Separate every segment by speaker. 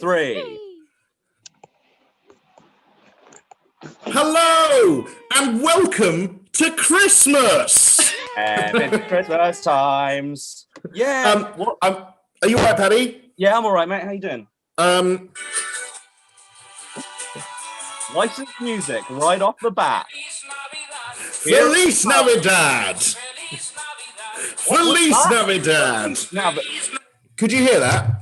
Speaker 1: 3.
Speaker 2: Hello and welcome to Christmas.
Speaker 1: And it's Christmas times. Yeah.
Speaker 2: Are you all right, Paddy?
Speaker 1: Yeah, I'm all right, mate. How you doing? Licensed music right off the bat.
Speaker 2: Feliz Navidad. Feliz Navidad.
Speaker 1: Now, but
Speaker 2: could you hear that?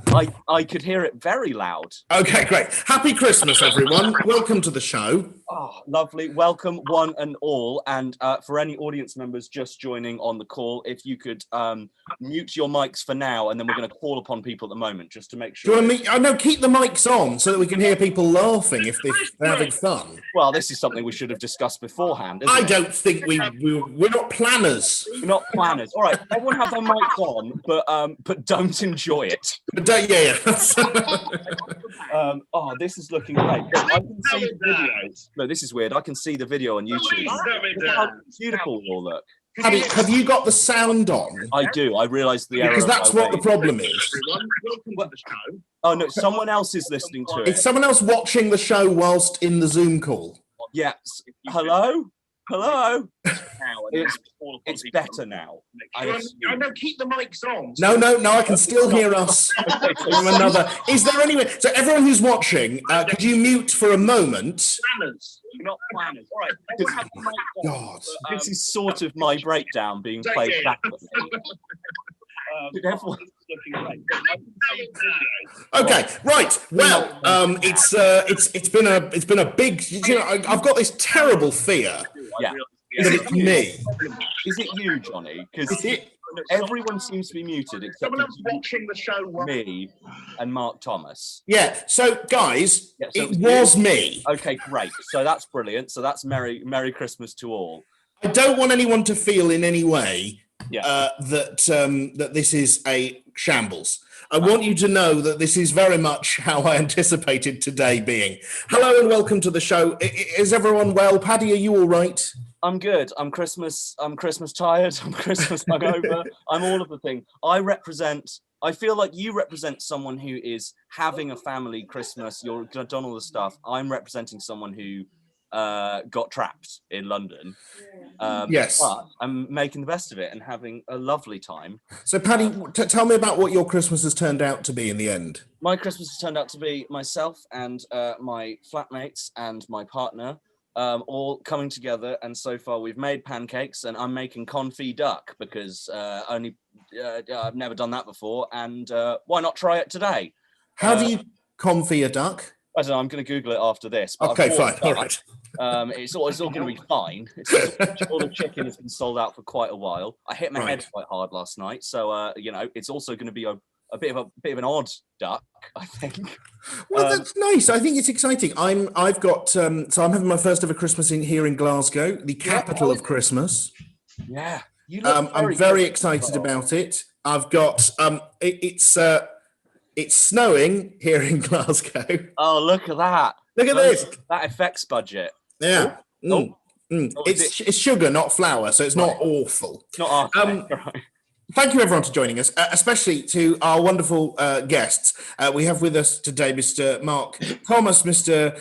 Speaker 1: I could hear it very loud.
Speaker 2: Okay, great. Happy Christmas, everyone. Welcome to the show.
Speaker 1: Oh, lovely. Welcome, one and all. And for any audience members just joining on the call, if you could mute your mics for now, and then we're going to call upon people at the moment just to make sure.
Speaker 2: Do you want to I know, keep the mics on so that we can hear people laughing if they're having fun.
Speaker 1: Well, this is something we should have discussed beforehand.
Speaker 2: I don't think we're not planners.
Speaker 1: We're not planners. All right, everyone have their mics on, but don't enjoy it.
Speaker 2: But don't, yeah.
Speaker 1: Oh, this is looking great. I can see the videos. No, this is weird. I can see the video on YouTube. Look how beautiful you all look.
Speaker 2: Have you got the sound on?
Speaker 1: I do. I realised the error.
Speaker 2: Because that's what the problem is.
Speaker 1: Oh no, someone else is listening to it.
Speaker 2: It's someone else watching the show whilst in the Zoom call.
Speaker 1: Yes. Hello? Hello? It's better now.
Speaker 3: I know, keep the mics on.
Speaker 2: No, I can still hear us from another. Is there any way? So everyone who's watching, could you mute for a moment?
Speaker 3: Planners. You're not planners. All right.
Speaker 2: God.
Speaker 1: This is sort of my breakdown being played back at me.
Speaker 2: Okay, right. Well, it's been a big. You know, I've got this terrible fear.
Speaker 1: Yeah.
Speaker 2: That it's me.
Speaker 1: Is it you, Johnny? Because everyone seems to be muted except
Speaker 3: watching the show.
Speaker 1: Me and Mark Thomas.
Speaker 2: Yeah. So, guys, it was me.
Speaker 1: Okay, great. So that's brilliant. So that's Merry Christmas to all.
Speaker 2: I don't want anyone to feel in any way that this is a shambles. I want you to know that this is very much how I anticipated today being. Hello and welcome to the show. Is everyone well? Paddy, are you all right?
Speaker 1: I'm good. I'm Christmas tired. I'm Christmas hungover. I'm all of the thing. I feel like you represent someone who is having a family Christmas. You're done all the stuff. I'm representing someone who got trapped in London.
Speaker 2: Yes.
Speaker 1: But I'm making the best of it and having a lovely time.
Speaker 2: So, Paddy, tell me about what your Christmas has turned out to be in the end.
Speaker 1: My Christmas has turned out to be myself and my flatmates and my partner all coming together. And so far we've made pancakes and I'm making confit duck because I've never done that before. And why not try it today?
Speaker 2: How do you confit a duck?
Speaker 1: I don't know. I'm going to Google it after this. But
Speaker 2: okay, fine. All right.
Speaker 1: It's all going to be fine. All the chicken has been sold out for quite a while. I hit my head quite hard last night, so it's also going to be a bit of an odd duck, I think.
Speaker 2: Well, that's nice. I think it's exciting. I'm having my first ever Christmas here in Glasgow, the capital of Christmas.
Speaker 1: Yeah,
Speaker 2: I'm very excited about it. I've got it's snowing here in Glasgow.
Speaker 1: Oh, look at that!
Speaker 2: Look at this.
Speaker 1: That effects budget.
Speaker 2: Yeah. It's sugar, not flour, so it's not awful.
Speaker 1: Not right.
Speaker 2: Thank you, everyone, for joining us, especially to our wonderful guests. We have with us today Mr. Mark Thomas, Mr.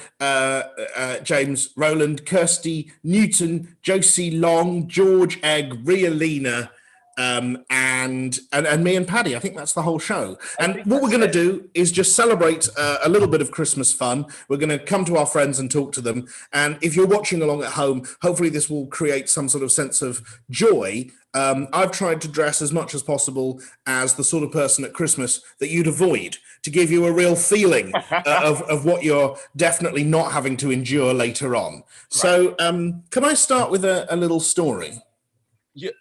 Speaker 2: James Rowland, Kirsty Newton, Josie Long, George Egg, Ria Lena, and me and Paddy. I think that's the whole show. And what we're going to do is just celebrate a little bit of Christmas fun. We're going to come to our friends and talk to them. And if you're watching along at home, hopefully this will create some sort of sense of joy. I've tried to dress as much as possible as the sort of person at Christmas that you'd avoid, to give you a real feeling of what you're definitely not having to endure later on. Right. So can I start with a little story?
Speaker 1: Yeah,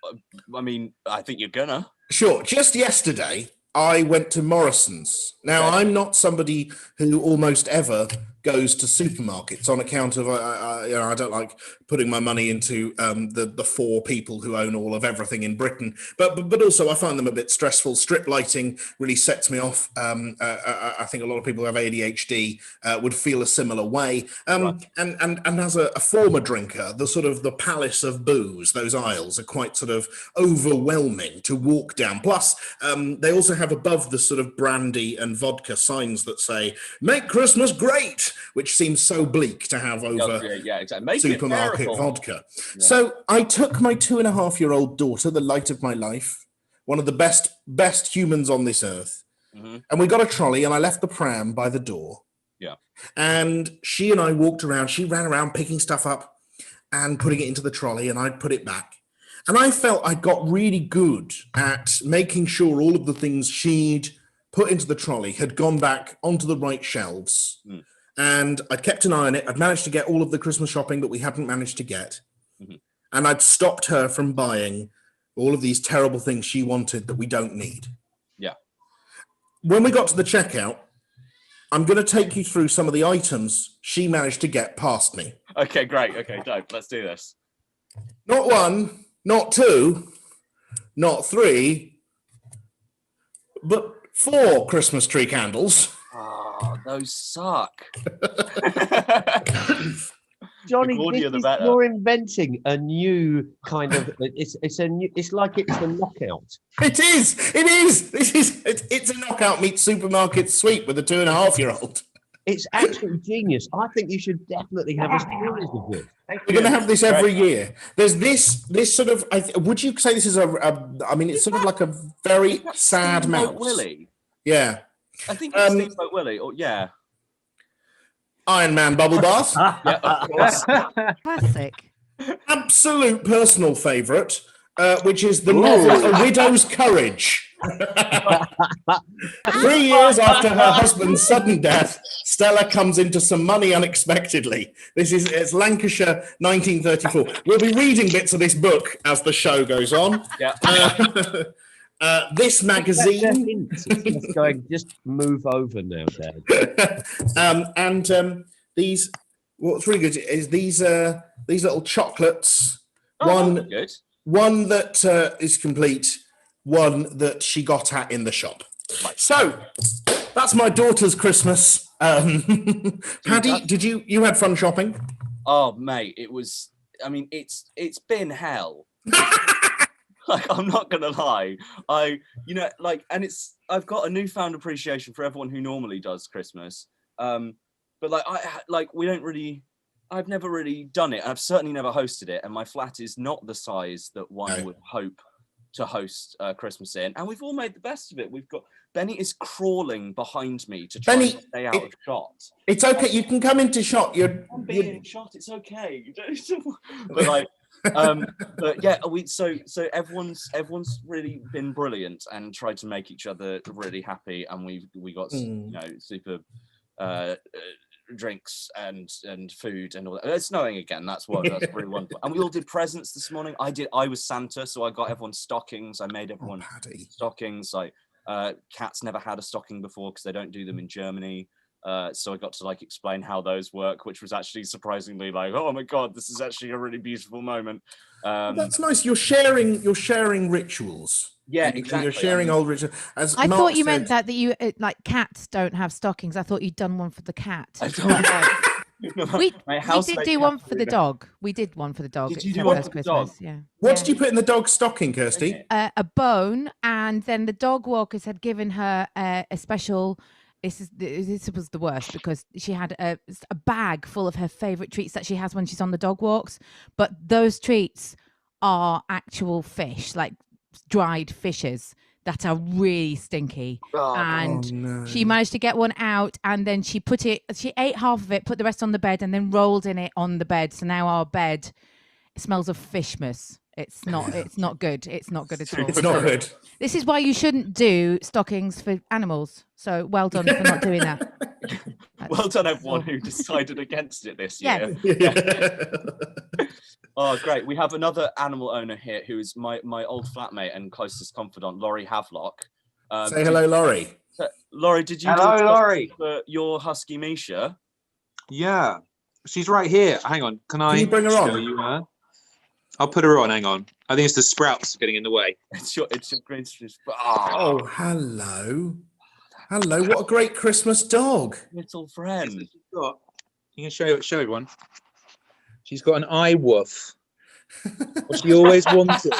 Speaker 1: I mean, I think you're gonna.
Speaker 2: Sure. Just yesterday, I went to Morrison's. Now, I'm not somebody who almost ever goes to supermarkets on account of I don't like putting my money into the four people who own all of everything in Britain, but also I find them a bit stressful. Strip lighting really sets me off. I think a lot of people who have ADHD would feel a similar way. And as a former drinker, the palace of booze, those aisles are quite sort of overwhelming to walk down. Plus, they also have above the sort of brandy and vodka signs that say "Make Christmas Great," which seems so bleak to have over
Speaker 1: exactly. Make
Speaker 2: supermarket
Speaker 1: it
Speaker 2: vodka.
Speaker 1: Yeah.
Speaker 2: So I took my 2.5-year-old daughter, the light of my life, one of the best humans on this earth, and we got a trolley, and I left the pram by the door.
Speaker 1: Yeah.
Speaker 2: And she and I walked around. She ran around picking stuff up and putting it into the trolley, and I'd put it back. And I felt I got really good at making sure all of the things she'd put into the trolley had gone back onto the right shelves. And I'd kept an eye on it. I'd managed to get all of the Christmas shopping that we hadn't managed to get. And I'd stopped her from buying all of these terrible things she wanted that we don't need.
Speaker 1: Yeah.
Speaker 2: When we got to the checkout, I'm going to take you through some of the items she managed to get past me.
Speaker 1: Okay, great. Okay, dope. Let's do this.
Speaker 2: Not 1, not 2, not 3, but 4 Christmas tree candles.
Speaker 4: Oh, those suck.
Speaker 5: Johnny, you're inventing a new kind of. It's like it's a knockout.
Speaker 2: It is. It's a knockout meets supermarket sweep with a 2.5-year-old.
Speaker 5: It's absolutely genius. I think you should definitely have a series of this.
Speaker 2: We're going to have this every year. There's this sort of. Would you say this is I mean, it's sort of like a very sad mouse.
Speaker 1: Willie.
Speaker 2: Yeah.
Speaker 1: I think it's Steamboat Willie. Or yeah.
Speaker 2: Iron Man bubble bath.
Speaker 1: Yeah, of course.
Speaker 6: Classic.
Speaker 2: Absolute personal favourite, which is the novel A Widow's Courage. 3 years after her husband's sudden death, Stella comes into some money unexpectedly. It's Lancashire, 1934. We'll be reading bits of this book as the show goes on.
Speaker 1: Yeah.
Speaker 2: This magazine.
Speaker 5: Just move over now, Dad.
Speaker 2: These. What's really good is these little chocolates.
Speaker 1: Good.
Speaker 2: One that is complete. One that she got at in the shop. Right. So that's my daughter's Christmas. Paddy, did you had fun shopping?
Speaker 1: Oh, mate, it was. I mean, it's been hell. Like, I'm not gonna lie. And I've got a newfound appreciation for everyone who normally does Christmas. But I've never really done it. I've certainly never hosted it, and my flat is not the size that one would hope to host Christmas in. And we've all made the best of it. We've got Benny is crawling behind me to try and stay out of shot.
Speaker 2: It's okay. You can come into shot.
Speaker 1: I'm being in shot. It's okay. But yeah, so everyone's really been brilliant and tried to make each other really happy, and we got super drinks and food and all that. It's snowing again. That's really wonderful. And we all did presents this morning. I was Santa, so I got everyone stockings. I made everyone stockings. Cats never had a stocking before because they don't do them in Germany. So I got to explain how those work, which was actually surprisingly oh my god, this is actually a really beautiful moment.
Speaker 2: That's nice. You're sharing rituals.
Speaker 1: Yeah, exactly.
Speaker 2: You're sharing old rituals.
Speaker 6: I thought you meant that you cats don't have stockings. I thought you'd done one for the cat. We did do one for the dog. We did one for the dog.
Speaker 1: Did you do one for the dog?
Speaker 6: Yeah.
Speaker 2: What did you put in the dog's stocking, Kirsty?
Speaker 6: A bone, and then the dog walkers had given her a special. This was the worst because she had a bag full of her favourite treats that she has when she's on the dog walks. But those treats are actual fish, like dried fishes that are really stinky. She managed to get one out, and then she ate half of it, put the rest on the bed, and then rolled in it on the bed. So now our bed smells of fishmas. It's not good. It's not good at all.
Speaker 2: It's not good.
Speaker 6: This is why you shouldn't do stockings for animals. So well done for not doing that.
Speaker 1: Well done, everyone who decided against it this year. Yeah. Oh, great. We have another animal owner here who is my old flatmate and closest confidant, Laurie Havelock.
Speaker 2: Say hello, Laurie.
Speaker 1: Laurie, did you
Speaker 4: Hello, Laurie.
Speaker 1: For your husky Misha?
Speaker 4: Yeah, she's right here. Hang on. Can
Speaker 2: you bring her
Speaker 4: show
Speaker 2: on?
Speaker 4: you her? I'll put her on. Hang on. I think it's the sprouts getting in the way.
Speaker 1: It's your green.
Speaker 2: Oh, hello. Hello. What a great Christmas dog.
Speaker 1: Little friend.
Speaker 4: She's got, you can show everyone. She's got an eye woof. What she always wanted.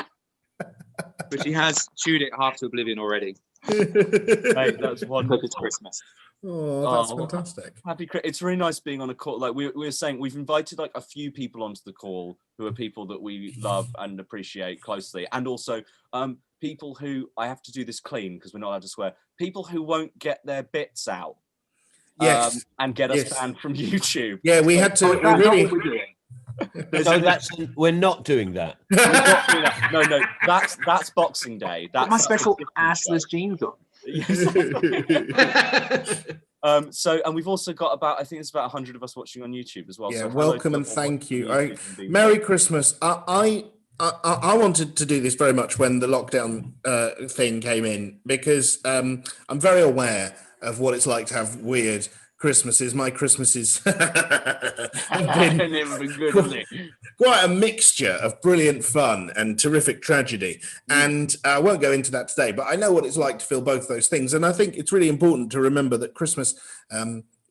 Speaker 4: But she has chewed it half to oblivion already.
Speaker 1: Mate, that's
Speaker 4: Look,
Speaker 1: wonderful.
Speaker 4: it's Christmas.
Speaker 2: Oh, that's
Speaker 1: Oh,
Speaker 2: fantastic.
Speaker 1: It's really nice being on a call. Like we were saying, we've invited like a few people onto the call who are people that we love and appreciate closely, and also people who, I have to do this clean because we're not allowed to swear, people who won't get their bits out
Speaker 2: Yes.
Speaker 1: and get us
Speaker 2: Yes.
Speaker 1: banned from YouTube.
Speaker 2: Yeah, we had to.
Speaker 4: Oh,
Speaker 2: We
Speaker 4: is that not
Speaker 2: really.
Speaker 4: what we're doing?
Speaker 5: So we're not doing that.
Speaker 1: We're not doing that. No, that's Boxing Day.
Speaker 4: Put my
Speaker 1: That's
Speaker 4: special
Speaker 1: a different show.
Speaker 4: assless jeans on.
Speaker 1: So, and we've also got about, I think it's about 100 of us watching on YouTube as well.
Speaker 2: Yeah,
Speaker 1: So hello
Speaker 2: welcome
Speaker 1: to
Speaker 2: and
Speaker 1: all
Speaker 2: thank you.
Speaker 1: watching on YouTube and being
Speaker 2: Merry
Speaker 1: part.
Speaker 2: Christmas. I wanted to do this very much when the lockdown thing came in because I'm very aware of what it's like to have weird Christmases. My Christmases have been
Speaker 1: Good, isn't it?
Speaker 2: quite a mixture of brilliant fun and terrific tragedy. And I won't go into that today, but I know what it's like to feel both those things. And I think it's really important to remember that Christmas,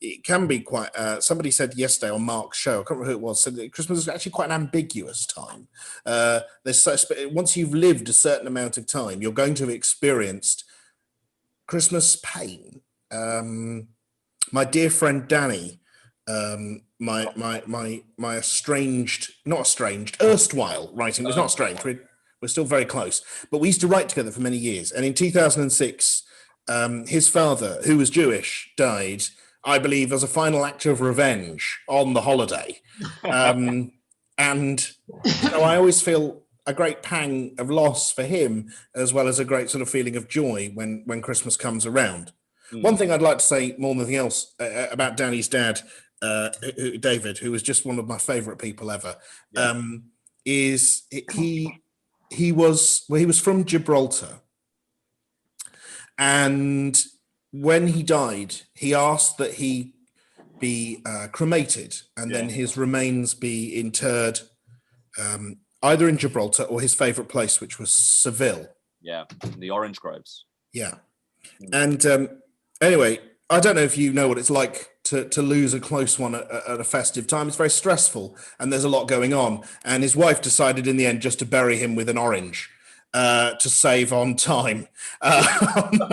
Speaker 2: it can be quite, somebody said yesterday on Mark's show, I can't remember who it was, said that Christmas is actually quite an ambiguous time. Once you've lived a certain amount of time, you're going to have experienced Christmas pain. My dear friend Danny, my erstwhile writing, it was not strange, we're still very close, but we used to write together for many years. And in 2006, his father, who was Jewish, died, I believe, as a final act of revenge on the holiday. And so I always feel a great pang of loss for him, as well as a great sort of feeling of joy when Christmas comes around. One thing I'd like to say more than anything else about Danny's dad, David, who was just one of my favourite people ever, is he was from Gibraltar, and when he died, he asked that he be cremated and then his remains be interred either in Gibraltar or his favourite place, which was Seville.
Speaker 1: Yeah, the orange groves.
Speaker 2: Yeah, and anyway, I don't know if you know what it's like to lose a close one at a festive time. It's very stressful and there's a lot going on. And his wife decided in the end just to bury him with an orange to save on time. And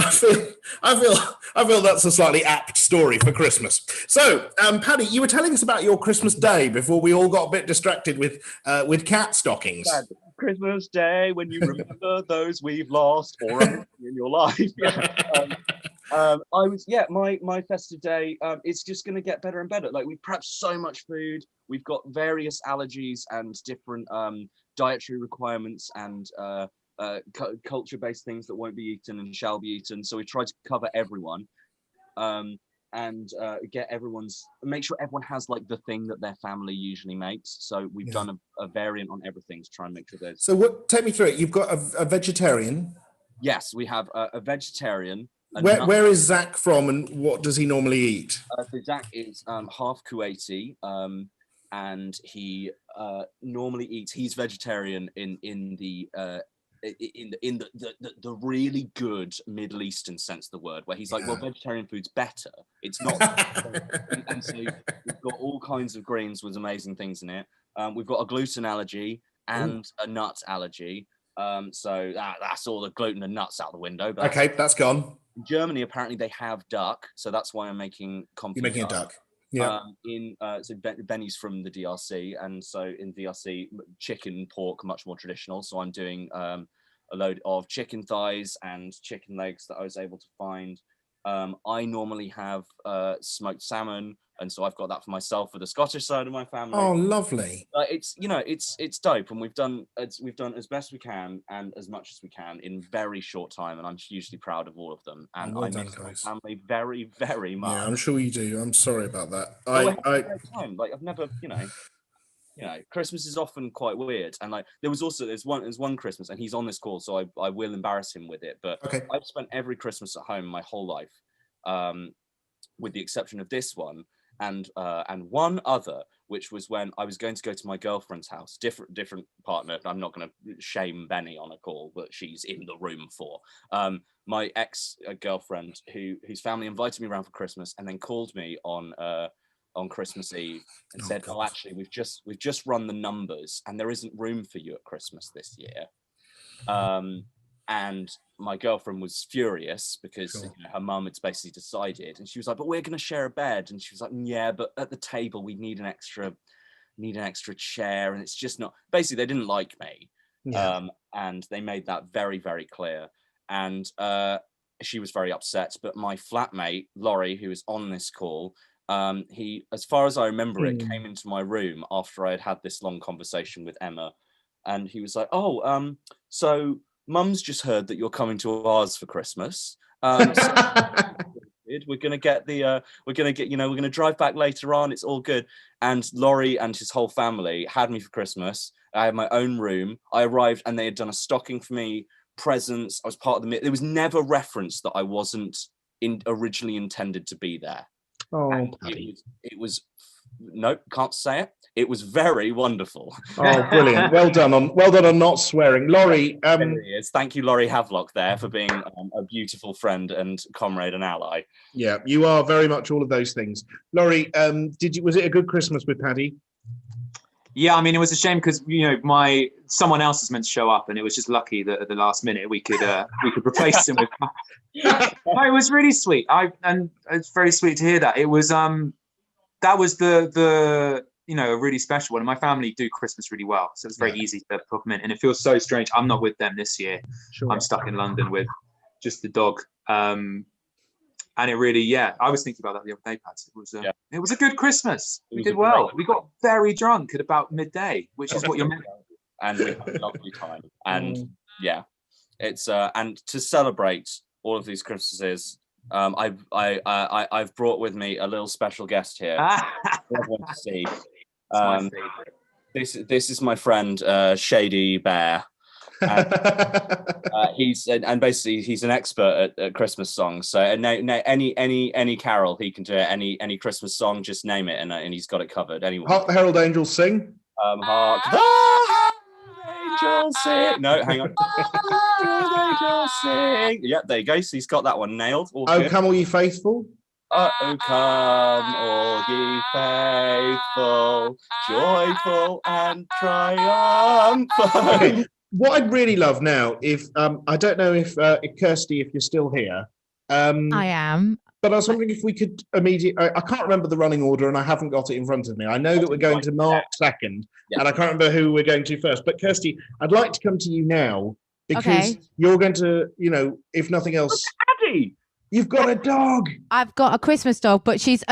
Speaker 2: I feel that's a slightly apt story for Christmas. So, Paddy, you were telling us about your Christmas day before we all got a bit distracted with cat stockings.
Speaker 1: Christmas Day, when you remember those we've lost or in your life. My festive day, it's just going to get better and better. Like, we prepped so much food. We've got various allergies and different dietary requirements and culture-based things that won't be eaten and shall be eaten. So we tried to cover everyone. And make sure everyone has like the thing that their family usually makes. So we've done a variant on everything to try and make sure there's.
Speaker 2: So take me through it. You've got a vegetarian.
Speaker 1: Yes, we have a vegetarian.
Speaker 2: Where is Zach from, and what does he normally eat?
Speaker 1: So Zach is half Kuwaiti, and he normally eats. He's vegetarian in the really good Middle Eastern sense of the word, where he's like, well, vegetarian food's better. It's not. And so we've got all kinds of greens with amazing things in it. We've got a gluten allergy and a nut allergy. So that's all the gluten and nuts out the window. But
Speaker 2: okay, that's gone.
Speaker 1: In Germany, apparently they have duck, so that's why I'm making confit.
Speaker 2: You're making a duck. Yeah.
Speaker 1: So Benny's from the DRC, and so in DRC, chicken, pork, much more traditional. So I'm doing a load of chicken thighs and chicken legs that I was able to find. I normally have smoked salmon, and so I've got that for myself for the Scottish side of my family.
Speaker 2: Oh, lovely!
Speaker 1: It's dope, and we've done as best we can and as much as we can in very short time, and I'm hugely proud of all of them. And
Speaker 2: well
Speaker 1: I
Speaker 2: done,
Speaker 1: miss my
Speaker 2: guys.
Speaker 1: family very, very much.
Speaker 2: Yeah, I'm sure you do. I'm sorry about that.
Speaker 1: I've never, Christmas is often quite weird, and like there's one Christmas, and he's on this call, so I will embarrass him with it. But
Speaker 2: okay.
Speaker 1: I've spent every Christmas at home my whole life, with the exception of this one. And one other, which was when I was going to go to my girlfriend's house, different partner. I'm not going to shame Benny on a call, but she's in the room for my ex-girlfriend, whose family invited me around for Christmas, and then called me on Christmas Eve and said, God. "Oh, actually, we've just run the numbers, and there isn't room for you at Christmas this year." And my girlfriend was furious because
Speaker 2: Sure.
Speaker 1: her mum had basically decided, and she was like, "But we're going to share a bed," and she was like, "Yeah, but at the table we need an extra chair, and it's just not." Basically, they didn't like me, and they made that very, very clear. And she was very upset. But my flatmate Laurie, who was on this call, he, as far as I remember it, came into my room after I had had this long conversation with Emma, and he was like, "Oh, so Mum's just heard that you're coming to ours for Christmas. So we're gonna drive back later on. It's all good." And Laurie and his whole family had me for Christmas. I had my own room. I arrived and they had done a stocking for me, presents. I was part of the. There was never reference that I wasn't originally intended to be there.
Speaker 2: Oh,
Speaker 1: it was nope, can't say it. It was very wonderful.
Speaker 2: Oh, brilliant! Well done on not swearing, Laurie.
Speaker 1: Thank you, Laurie Havelock, there for being a beautiful friend and comrade and ally.
Speaker 2: Yeah, you are very much all of those things. Laurie, was it a good Christmas with Paddy?
Speaker 4: Yeah, I mean, it was a shame because someone else was meant to show up, and it was just lucky that at the last minute we could replace him with. No, it was really sweet. And it's very sweet to hear that. It was that was the a really special one. And my family do Christmas really well, so it's very easy to put them in. And it feels so strange. I'm not with them this year. Sure. I'm stuck in London with just the dog. And it really, I was thinking about that the other day, Pat. It was a good Christmas. We did well. We got very drunk at about midday, which is what you're meant.
Speaker 1: And we had a lovely time. And it's and to celebrate all of these Christmases, I've brought with me a little special guest here. To see. This is my friend Shady Bear. And, he's an expert at Christmas songs. So any carol he can do, any Christmas song, just name it, and he's got it covered. Anyone?
Speaker 2: Hark the Herald Angels Sing.
Speaker 1: Hark the Herald Angels Sing. No, hang on. Herald Angels Sing. Yep, there you go. So he's got that one nailed. All
Speaker 2: Oh,
Speaker 1: good.
Speaker 2: come all ye faithful.
Speaker 1: Oh, come all ye faithful, joyful and triumphant.
Speaker 2: Okay. What I'd really love now, if I don't know if Kirsty, if you're still here.
Speaker 6: I am.
Speaker 2: But I was wondering if we could immediately. I can't remember the running order, and I haven't got it in front of me. I know that we're going to Mark second, and I can't remember who we're going to first. But Kirsty, I'd like to come to you now because you're going to, if nothing else.
Speaker 1: Paddy!
Speaker 2: You've got a dog.
Speaker 6: I've got a Christmas dog, but she's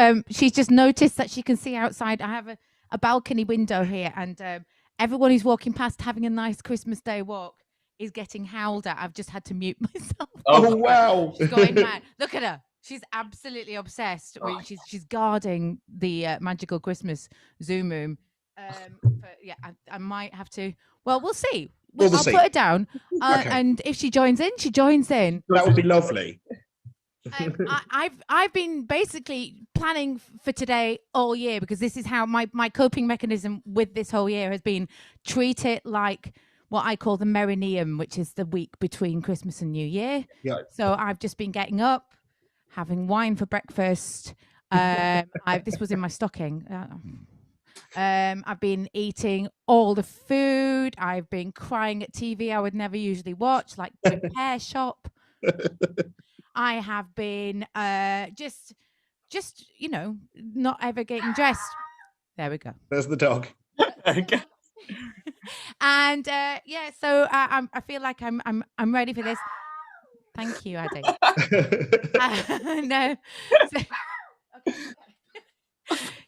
Speaker 6: just noticed that she can see outside. I have a balcony window here, and everyone who's walking past having a nice Christmas Day walk is getting howled at. I've just had to mute myself.
Speaker 2: Oh wow!
Speaker 6: She's going mad. Look at her. She's absolutely obsessed. She's guarding the magical Christmas Zoom room. I might have to. Well, we'll see. I'll put her down, and if she joins in, she joins in.
Speaker 2: That would be lovely.
Speaker 6: I've been basically planning for today all year because this is how my coping mechanism with this whole year has been treat it like what I call the Merineum, which is the week between Christmas and New Year.
Speaker 2: Yeah.
Speaker 6: So I've just been getting up, having wine for breakfast. This was in my stocking. I've been eating all the food. I've been crying at TV I would never usually watch, like Repair Shop. I have been just not ever getting dressed. There we go.
Speaker 2: There's the dog.
Speaker 1: Okay.
Speaker 6: And so I feel like I'm ready for this. Thank you, Addy. No.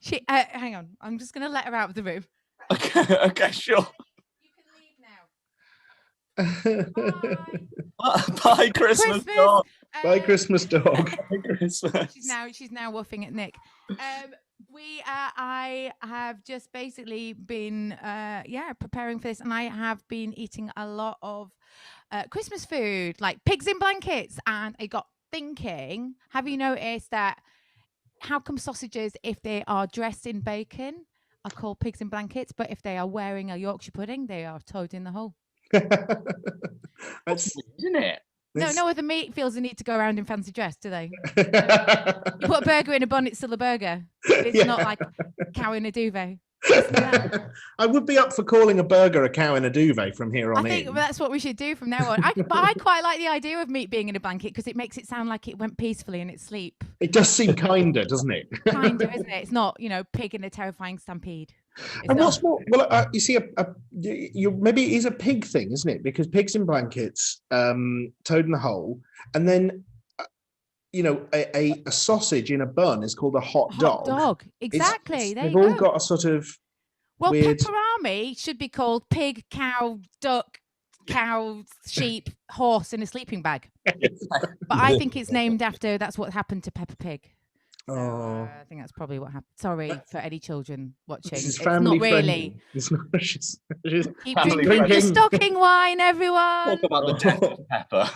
Speaker 6: She hang on. I'm just gonna let her out of the room.
Speaker 1: Okay, sure.
Speaker 6: You can leave now.
Speaker 1: Bye, Christmas dog.
Speaker 2: Bye, Christmas dog.
Speaker 1: Bye, Christmas.
Speaker 6: She's now woofing at Nick. I have just basically been preparing for this, and I have been eating a lot of Christmas food, like pigs in blankets. And I got thinking, have you noticed that? How come sausages, if they are dressed in bacon, are called pigs in blankets, but if they are wearing a Yorkshire pudding, they are toad in the hole?
Speaker 2: That's,
Speaker 1: isn't it?
Speaker 6: No other meat feels the need to go around in fancy dress, do they? You put a burger in a bun, it's still a burger. It's not like a cow in a duvet.
Speaker 2: I would be up for calling a burger a cow in a duvet from here
Speaker 6: I
Speaker 2: on
Speaker 6: think
Speaker 2: in.
Speaker 6: that's what we should do from now on. But I quite like the idea of meat being in a blanket because it makes it sound like it went peacefully in its sleep.
Speaker 2: It does seem kinder, doesn't it?
Speaker 6: Kinder, isn't it? It's not, pig in a terrifying stampede. It's
Speaker 2: And
Speaker 6: not.
Speaker 2: what's more, well, you see, maybe it is a pig thing, isn't it? Because pigs in blankets, toad in the hole, and then a sausage in a bun is called a hot dog.
Speaker 6: Exactly.
Speaker 2: They've all got a sort of weird...
Speaker 6: pepperami should be called pig, cow, duck, cow, sheep, horse in a sleeping bag. But I think it's named after that's what happened to Peppa Pig. So, I think that's probably what happened. Sorry for any children watching.
Speaker 2: It's family
Speaker 6: not really.
Speaker 2: It's not. She's
Speaker 6: Keep drinking your stocking wine, everyone.
Speaker 1: Talk about the death of Pepper.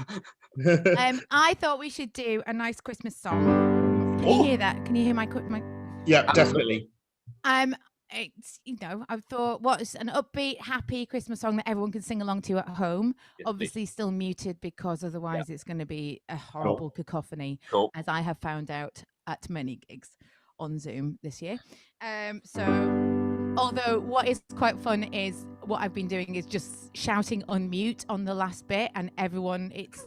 Speaker 6: I thought we should do a nice Christmas song. Can you hear that? Can you hear my?
Speaker 2: Yeah, definitely.
Speaker 6: It's I thought what's an upbeat, happy Christmas song that everyone can sing along to at home. Obviously, still muted because otherwise it's going to be a horrible cacophony, as I have found out at many gigs on Zoom this year. So, although what is quite fun is what I've been doing is just shouting unmute on the last bit, and everyone, it's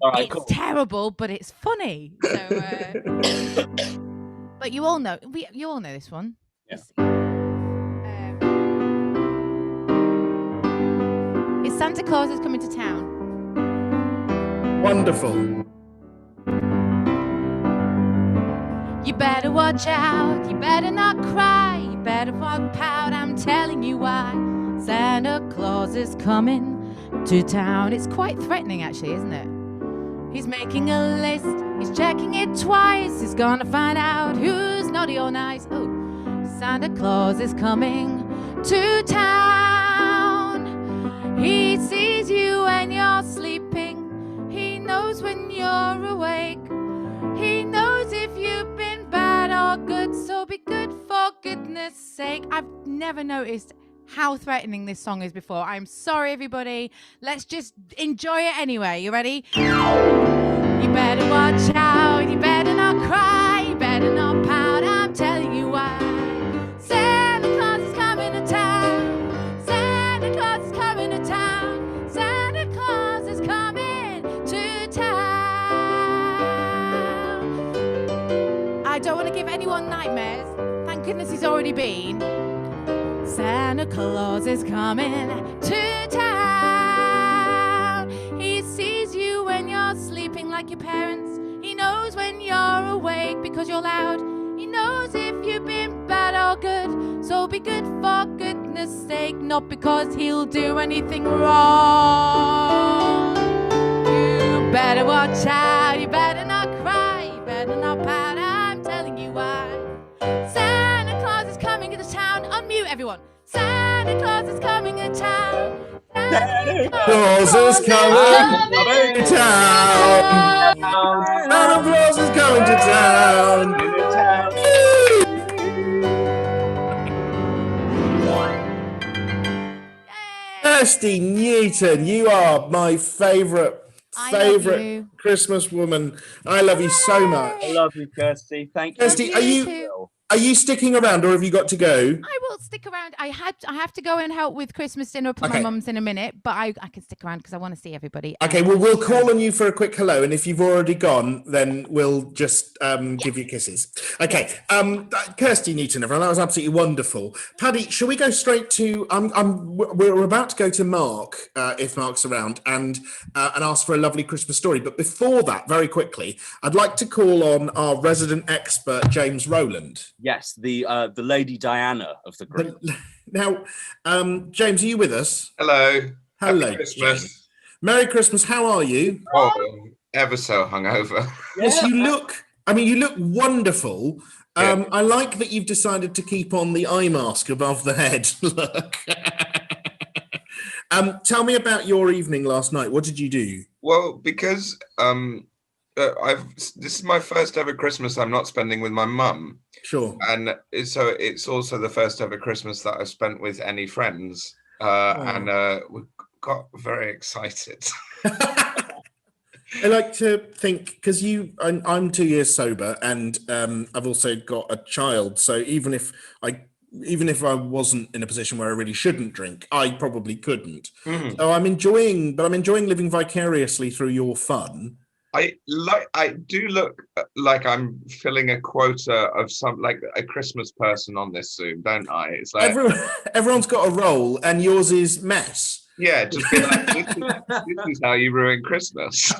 Speaker 1: All right,
Speaker 6: it's terrible, but it's funny. So, but you all know this one.
Speaker 1: Yeah.
Speaker 6: It's Santa Claus is coming to town.
Speaker 2: Wonderful.
Speaker 6: You better watch out, you better not cry, you better walk proud, I'm telling you why. Santa Claus is coming to town. It's quite threatening actually, isn't it? He's making a list, he's checking it twice, he's gonna find out who's naughty or nice. Oh, Santa Claus is coming to town. He sees you when you're sleeping, he knows when you're awake, he knows if you've been bad or good, so be good for goodness sake. I've never noticed how threatening this song is before. I'm sorry, everybody. Let's just enjoy it anyway. You ready? You better watch out. You better not cry. You better not pout. I'm telling you why. Santa Claus is coming to town. Santa Claus is coming to town. Santa Claus is coming to town. I don't want to give anyone nightmares. Thank goodness he's already been. Santa Claus is coming to town. He sees you when you're sleeping like your parents. He knows when you're awake because you're loud. He knows if you've been bad or good. So be good for goodness sake, not because he'll do anything wrong. You better watch out. You better not cry. You better not pout. I'm telling you why. Santa Claus is coming to town. Unmute everyone. Santa Claus is coming to town. Santa
Speaker 2: Claus is coming to town. Santa Claus is coming to town. Kirsty Newton, you are my favourite Christmas woman. I love you so much.
Speaker 1: I love you, Kirsty. Thank you.
Speaker 2: Kirsty, are you sticking around or have you got to go?
Speaker 6: I will stick around. I have to go and help with Christmas dinner up at my mum's in a minute, but I can stick around because I want to see everybody.
Speaker 2: Okay, well, we'll call on you for a quick hello, and if you've already gone, then we'll just give you kisses. Okay, Kirsty Newton, everyone, that was absolutely wonderful. Paddy, shall we go straight to? We're about to go to Mark, if Mark's around, and ask for a lovely Christmas story. But before that, very quickly, I'd like to call on our resident expert, James Rowland.
Speaker 1: Yes, the Lady Diana of the group.
Speaker 2: Now, James, are you with us?
Speaker 7: Hello.
Speaker 2: Hello.
Speaker 7: Happy Christmas.
Speaker 2: James. Merry Christmas. How are you?
Speaker 7: Oh, ever so hungover.
Speaker 2: Yes, you look wonderful. I like that you've decided to keep on the eye mask above the head. Look. Tell me about your evening last night. What did you do?
Speaker 7: Well, because this is my first ever Christmas I'm not spending with my mum.
Speaker 2: Sure.
Speaker 7: And so it's also the first ever Christmas that I've spent with any friends. And we got very excited.
Speaker 2: I like to think because I'm 2 years sober, and I've also got a child. So even if I wasn't in a position where I really shouldn't drink, I probably couldn't.
Speaker 7: Mhm.
Speaker 2: So I'm enjoying living vicariously through your fun.
Speaker 7: I do look like I'm filling a quota of some like a Christmas person on this Zoom, don't I? It's like
Speaker 2: Everyone's got a role, and yours is mess.
Speaker 7: yeah, just be like this is how you ruin Christmas.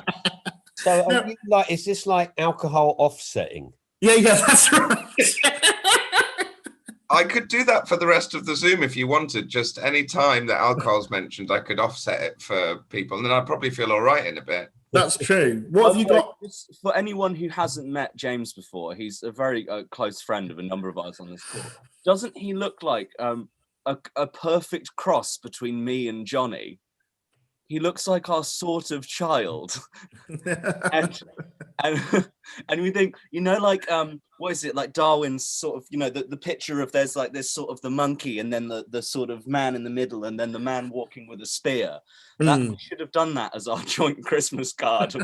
Speaker 5: So are you like, is this like alcohol offsetting?
Speaker 2: Yeah, that's right.
Speaker 7: I could do that for the rest of the Zoom if you wanted. Just any time that alcohol's mentioned, I could offset it for people, and then I'd probably feel all right in a bit.
Speaker 2: That's true. What have you got?
Speaker 1: Just for anyone who hasn't met James before, he's a very close friend of a number of us on this call. Doesn't he look like a perfect cross between me and Jonny? He looks like our sort of child. and we think, like what is it, like Darwin's sort of, the picture of there's like this sort of the monkey and then the sort of man in the middle and then the man walking with a spear. That we should have done that as our joint Christmas card.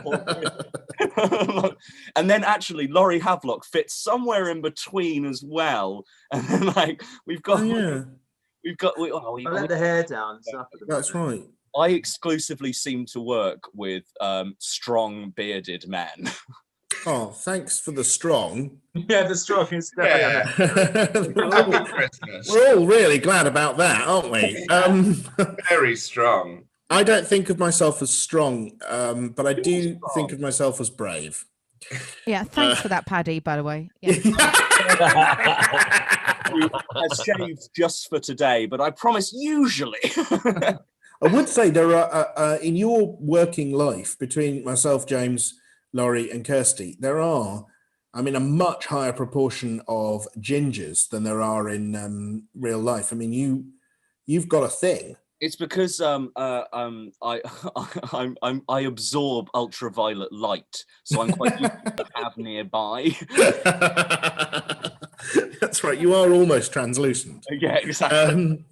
Speaker 1: And then actually Laurie Havelock fits somewhere in between as well. And then like we've got
Speaker 4: let the hair down and stuff.
Speaker 2: That's right.
Speaker 1: I exclusively seem to work with strong bearded men.
Speaker 2: Oh, thanks for the strong.
Speaker 4: Yeah, the strong is definitely
Speaker 2: We're all really glad about that, aren't we?
Speaker 7: Very strong.
Speaker 2: I don't think of myself as strong, but I do think of myself as brave.
Speaker 6: Yeah, thanks for that, Paddy, by the way. Yeah.
Speaker 1: Has shaved just for today, but I promise usually.
Speaker 2: I would say there are, in your working life, between myself, James, Laurie and Kirsty, there are, a much higher proportion of gingers than there are in real life. You've got a thing.
Speaker 1: It's because I absorb ultraviolet light, so I'm quite used to have nearby.
Speaker 2: That's right. You are almost translucent.
Speaker 1: Yeah, exactly.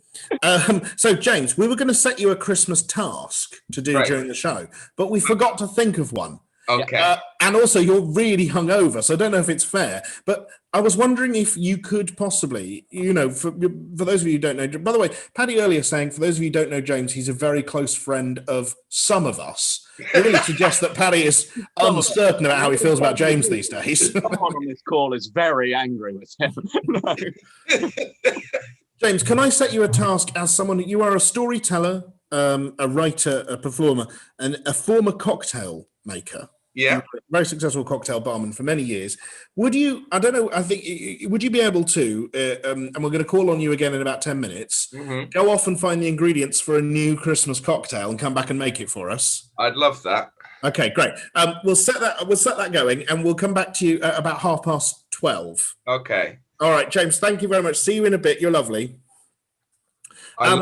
Speaker 2: So, James, we were going to set you a Christmas task to do during the show, but we forgot to think of one.
Speaker 7: Okay.
Speaker 2: And also, you're really hungover, so I don't know if it's fair. But I was wondering if you could possibly, for those of you who don't know, by the way, Paddy earlier saying, for those of you who don't know James, he's a very close friend of some of us. It really suggests that Paddy is uncertain about how he feels about James these days.
Speaker 3: Someone on this call is very angry with him. No.
Speaker 2: James, can I set you a task as someone? You are a storyteller, a writer, a performer, and a former cocktail maker.
Speaker 7: Yeah.
Speaker 2: Very successful cocktail barman for many years. Would you, I don't know, would you be able to, and we're going to call on you again in about 10 minutes, go off and find the ingredients for a new Christmas cocktail and come back and make it for us?
Speaker 7: I'd love that.
Speaker 2: Okay, great. We'll set that going, and we'll come back to you at about 12:30.
Speaker 7: Okay.
Speaker 2: All right, James, thank you very much. See you in a bit. You're lovely.
Speaker 7: I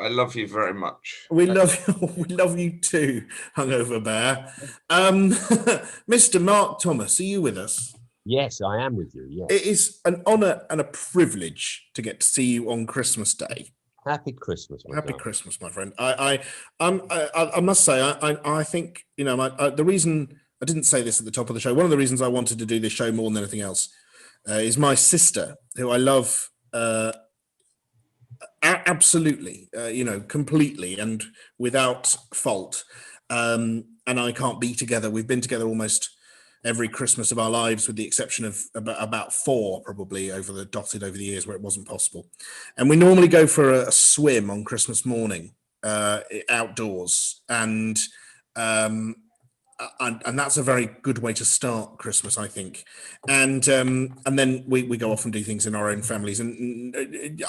Speaker 7: love you very much.
Speaker 2: We love you too, hungover bear. Mr. Mark Thomas, are you with us?
Speaker 5: Yes, I am with you. Yes.
Speaker 2: It is an honour and a privilege to get to see you on Christmas Day.
Speaker 5: Happy Christmas, my
Speaker 2: Happy
Speaker 5: darling.
Speaker 2: Christmas, my friend. I must say, I think the reason I didn't say this at the top of the show. One of the reasons I wanted to do this show more than anything else is my sister, who I love. Absolutely, completely and without fault. And I can't be together. We've been together almost every Christmas of our lives, with the exception of about 4, probably over the years where it wasn't possible. And we normally go for a swim on Christmas morning, outdoors, and that's a very good way to start Christmas, I think. And then we go off and do things in our own families. And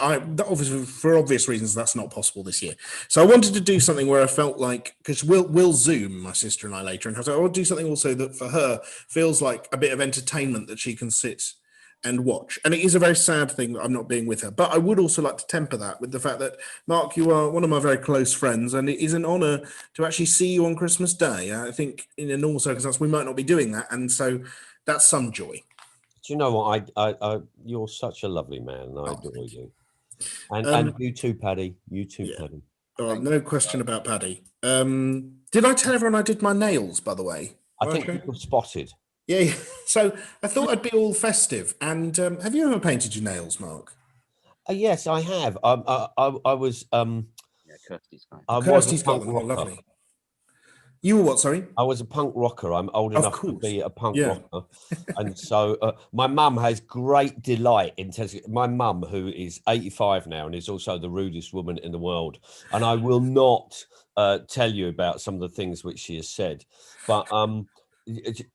Speaker 2: obviously, for obvious reasons, that's not possible this year. So I wanted to do something where I felt like, because we'll Zoom, my sister and I, later, and I want to do something also that for her feels like a bit of entertainment that she can sit and watch. And it is a very sad thing that I'm not being with her, but I would also like to temper that with the fact that, Mark, you are one of my very close friends, and it is an honour to actually see you on Christmas Day. I think in a normal circumstance we might not be doing that, and so that's some joy.
Speaker 5: Do you know what? I you're such a lovely man, and I adore you. And you too, Paddy. You too, yeah. Paddy.
Speaker 2: No question about Paddy. Did I tell everyone I did my nails, by the way?
Speaker 5: I think
Speaker 2: Okay.
Speaker 5: people spotted.
Speaker 2: Yeah, yeah. So I thought I'd be all festive. And have you ever painted your nails, Mark?
Speaker 5: Yes, I have. I was
Speaker 1: Yeah, Kirsty's fine.
Speaker 5: I was a
Speaker 2: Kirsty's got
Speaker 5: punk
Speaker 2: them. Oh,
Speaker 5: rocker.
Speaker 2: lovely. You were what? Sorry.
Speaker 5: I was a punk rocker. I'm old
Speaker 2: Of
Speaker 5: enough to
Speaker 2: course.
Speaker 5: be a punk
Speaker 2: Yeah.
Speaker 5: rocker. And so my mum has great delight in telling my mum, who is 85 now and is also the rudest woman in the world. And I will not tell you about some of the things which she has said, but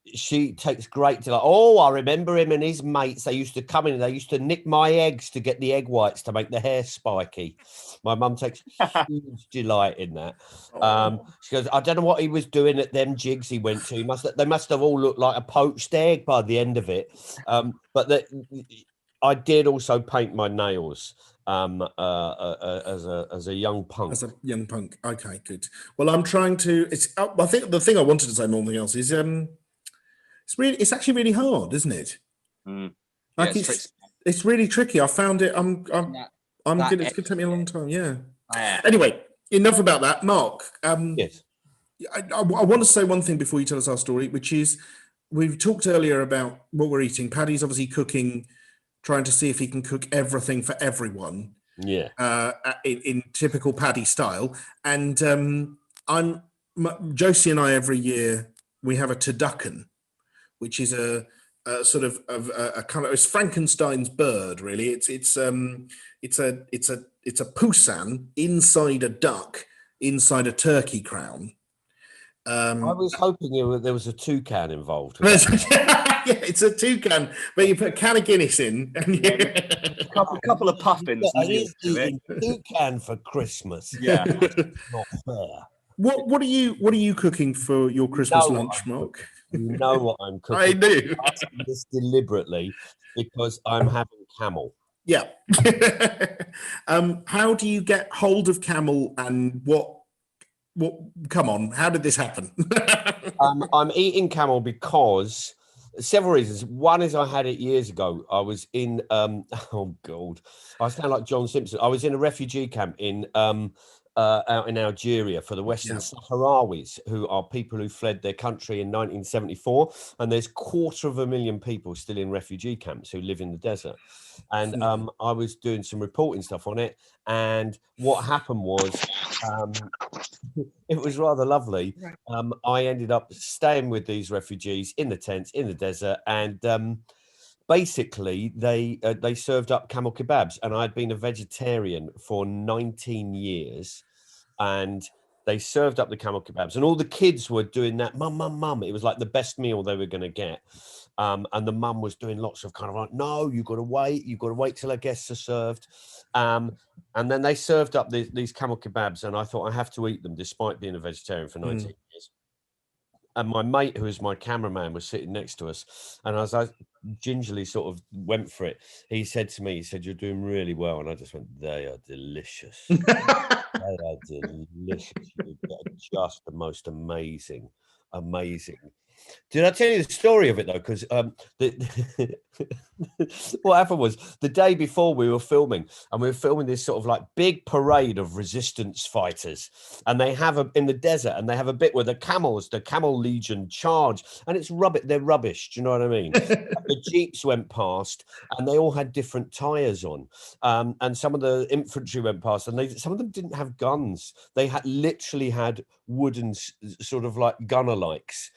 Speaker 5: she takes great delight. Oh, I remember him and his mates. They used to come in and they used to nick my eggs to get the egg whites to make the hair spiky. My mum takes huge delight in that. She goes, I don't know what he was doing at them jigs he went to. They must have all looked like a poached egg by the end of it. But I did also paint my nails as a young punk.
Speaker 2: As a young punk. Okay, good. Well, I'm trying to. I think the thing I wanted to say more than anything else is it's actually really hard, isn't it?
Speaker 1: Mm.
Speaker 2: Like
Speaker 1: Yeah,
Speaker 2: it's really tricky. I found it. I'm
Speaker 1: that
Speaker 2: good. It's going to take me a long time. Yeah.
Speaker 1: Yeah.
Speaker 2: Anyway, enough about that, Mark.
Speaker 5: Yes.
Speaker 2: I want to say one thing before you tell us our story, which is we've talked earlier about what we're eating. Paddy's obviously cooking, trying to see if he can cook everything for everyone.
Speaker 5: Yeah.
Speaker 2: In typical Paddy style, and Josie and I every year we have a turducken, which is a sort of a kind of it's Frankenstein's bird. Really, it's a poussin inside a duck inside a turkey crown.
Speaker 5: I was hoping there was a toucan involved.
Speaker 2: Yeah, it's a toucan, but you put a can of Guinness in. And
Speaker 1: A couple of puffins.
Speaker 5: I is eating toucan for Christmas.
Speaker 1: Yeah.
Speaker 5: Not fair.
Speaker 2: What are you cooking for your Christmas lunch, Mark?
Speaker 5: You know what I'm cooking.
Speaker 2: I do.
Speaker 5: I'm asking this deliberately because I'm having camel.
Speaker 2: Yeah. How do you get hold of camel, and what? Come on, how did this happen?
Speaker 5: I'm eating camel because several reasons. One is I had it years ago. I was in oh god, I sound like John Simpson. I was in a refugee camp in out in Algeria for the Western Sahrawis, who are people who fled their country in 1974, and there's 250,000 people still in refugee camps who live in the desert. And I was doing some reporting stuff on it, and what happened was it was rather lovely. I ended up staying with these refugees in the tents in the desert, and basically they served up camel kebabs, and I'd been a vegetarian for 19 years, and they served up the camel kebabs, and all the kids were doing that. Mum. It was like the best meal they were going to get. And the mum was doing lots of kind of like, no, you've got to wait till our guests are served. And then they served up these camel kebabs, and I thought I have to eat them despite being a vegetarian for 19 years. And my mate, who is my cameraman, was sitting next to us. And as I gingerly sort of went for it, he said to me, you're doing really well. And I just went, they are delicious. They are delicious. They're just the most amazing. Did I tell you the story of it though? Because what happened was the day before we were filming, and we were filming this sort of like big parade of resistance fighters, and they have in the desert, and they have a bit where the Camel Legion charge, and it's rubbish. They're rubbish. Do you know what I mean? The jeeps went past, and they all had different tires on, and some of the infantry went past, and some of them didn't have guns. They literally had wooden sort of like gunner likes.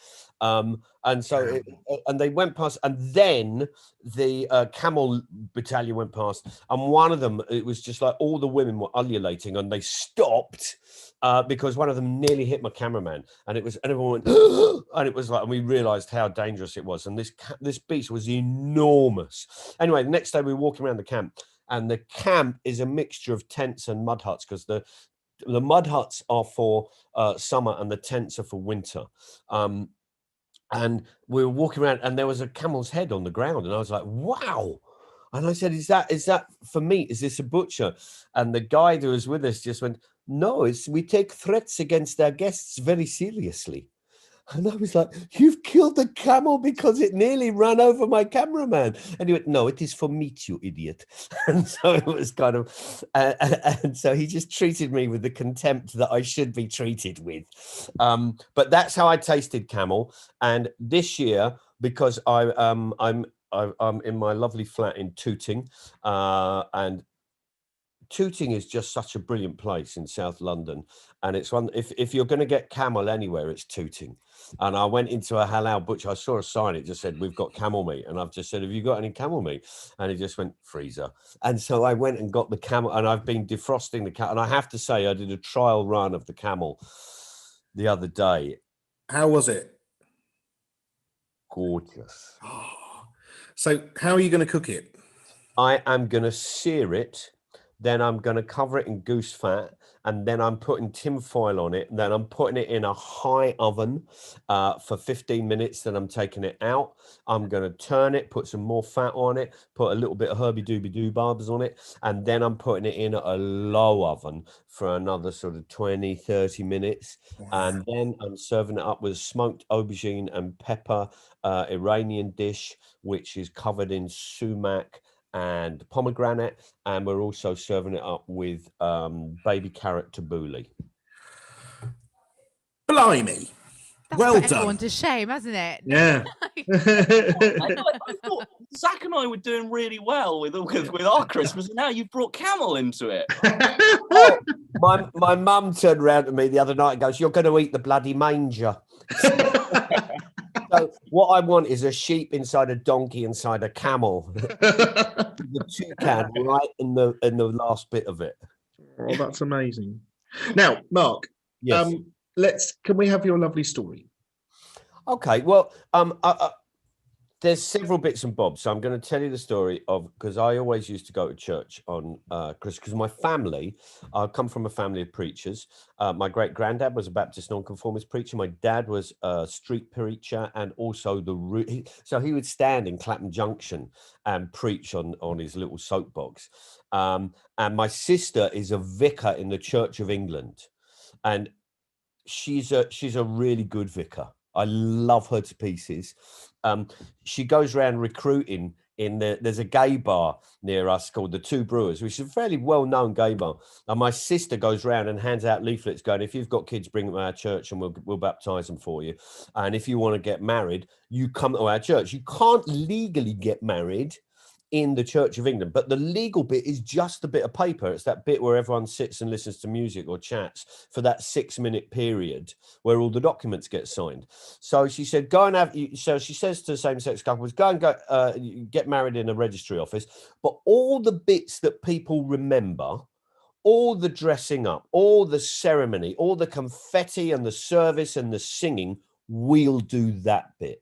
Speaker 5: And so and they went past, and then the camel battalion went past, and one of them, it was just like all the women were ululating, and they stopped because one of them nearly hit my cameraman, and everyone went and it was like, and we realized how dangerous it was, and this beast was enormous. Anyway, the next day we were walking around the camp, and the camp is a mixture of tents and mud huts, because the mud huts are for summer and the tents are for winter. And we were walking around, and there was a camel's head on the ground, and I was like, wow. And I said, is that for meat? Is this a butcher? And the guy who was with us just went, no, we take threats against our guests very seriously. And I was like, "You've killed the camel because it nearly ran over my cameraman." And he went, "No, it is for meat, you idiot." And so it was kind of, and so he just treated me with the contempt that I should be treated with. But that's how I tasted camel. And this year, because I'm in my lovely flat in Tooting, and Tooting is just such a brilliant place in South London, and it's one. If you're going to get camel anywhere, it's Tooting. And I went into a halal butcher. I saw a sign. It just said, "We've got camel meat," and I've just said, "Have you got any camel meat?" And he just went, "Freezer." And so I went and got the camel, and I've been defrosting the camel. And I have to say, I did a trial run of the camel the other day.
Speaker 2: How was it?
Speaker 5: Gorgeous.
Speaker 2: So how are you going to cook it?
Speaker 5: I am going to sear it, then I'm going to cover it in goose fat, and then I'm putting tin foil on it, and then I'm putting it in a high oven for 15 minutes, then I'm taking it out. I'm going to turn it, put some more fat on it, put a little bit of herby dooby doobarbs on it, and then I'm putting it in a low oven for another sort of 20, 30 minutes. And then I'm serving it up with smoked aubergine and pepper Iranian dish, which is covered in sumac and pomegranate, and we're also serving it up with baby carrot tabbouleh.
Speaker 2: Blimey.
Speaker 6: That's
Speaker 2: Well
Speaker 6: put everyone
Speaker 2: done.
Speaker 6: to shame, hasn't it?
Speaker 2: Yeah.
Speaker 1: I thought Zach and I were doing really well with our Christmas, and now you've brought camel into it.
Speaker 5: Oh, my mum turned around to me the other night and goes, "You're going to eat the bloody manger." So what I want is a sheep inside a donkey inside a camel. The toucan right in the last bit of it.
Speaker 2: Oh, that's amazing. Now, Mark,
Speaker 5: Yes.
Speaker 2: Can we have your lovely story?
Speaker 5: Okay. Well, there's several bits and bobs. So I'm going to tell you the story of, because I always used to go to church on Christmas, because my family, I come from a family of preachers. My great granddad was a Baptist nonconformist preacher. My dad was a street preacher, and also so he would stand in Clapham Junction and preach on his little soapbox. And my sister is a vicar in the Church of England, and she's a really good vicar. I love her to pieces. She goes around recruiting there's a gay bar near us called the Two Brewers, which is a fairly well-known gay bar. And my sister goes around and hands out leaflets going, "If you've got kids, bring them to our church and we'll baptize them for you. And if you want to get married, you come to our church." You can't legally get married in the Church of England, but the legal bit is just a bit of paper. It's that bit where everyone sits and listens to music or chats for that 6-minute period where all the documents get signed. So she said, "Go and have." So she says to same-sex couples, "Go and get married in a registry office." But all the bits that people remember, all the dressing up, all the ceremony, all the confetti and the service and the singing, we'll do that bit.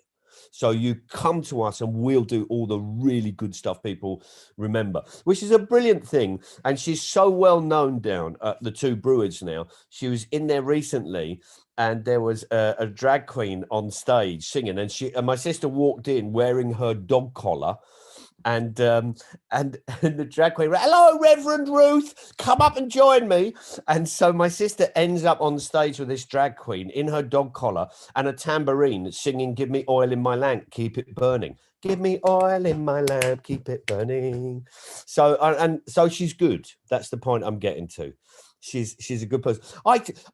Speaker 5: So you come to us and we'll do all the really good stuff people remember, which is a brilliant thing. And she's so well known down at the Two Brewers now. She was in there recently, and there was a drag queen on stage singing, and my sister walked in wearing her dog collar. And the drag queen, "Hello, Reverend Ruth, come up and join me." And so my sister ends up on stage with this drag queen in her dog collar and a tambourine singing, "Give me oil in my lamp, keep it burning. Give me oil in my lamp, keep it burning." So so she's good. That's the point I'm getting to. She's a good person.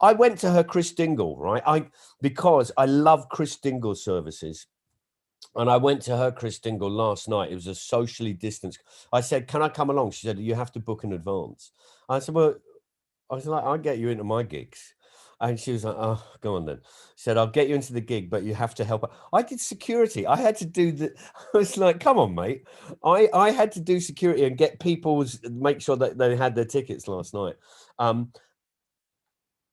Speaker 5: I went to her Chris Dingle, right? Because I love Chris Dingle services. And I went to her Chris Dingle last night. It was a socially distanced. I said, "Can I come along?" She said, "You have to book in advance." I said, "Well," I was like, "I'll get you into my gigs." And she was like, "Oh, go on then." She said, "I'll get you into the gig, but you have to help." I did security. I had to do the, I was like, "Come on, mate." I had to do security and get make sure that they had their tickets last night.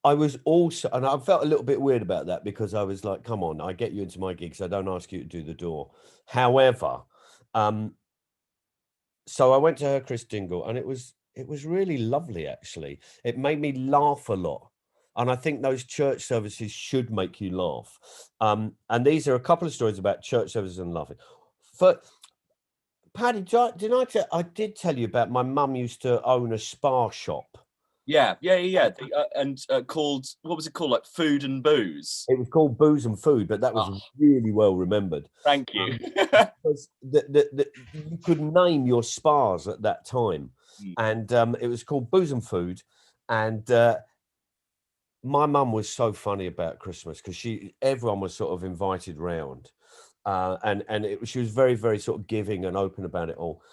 Speaker 5: I was also, and I felt a little bit weird about that, because I was like, "Come on, I get you into my gigs. I don't ask you to do the door." However, so I went to her Chris Dingle, and it was really lovely, actually. It made me laugh a lot. And I think those church services should make you laugh. And these are a couple of stories about church services and laughing. Paddy, I did tell you about my mum used to own a spa shop
Speaker 1: Yeah. And called, what was it called? Like Food and Booze.
Speaker 5: It was called Booze and Food, but that was
Speaker 1: Oh.
Speaker 5: really well remembered.
Speaker 1: Thank you.
Speaker 5: Because you could name your spas at that time, and it was called Booze and Food. And my mum was so funny about Christmas because everyone was sort of invited round, and she was very, very sort of giving and open about it all.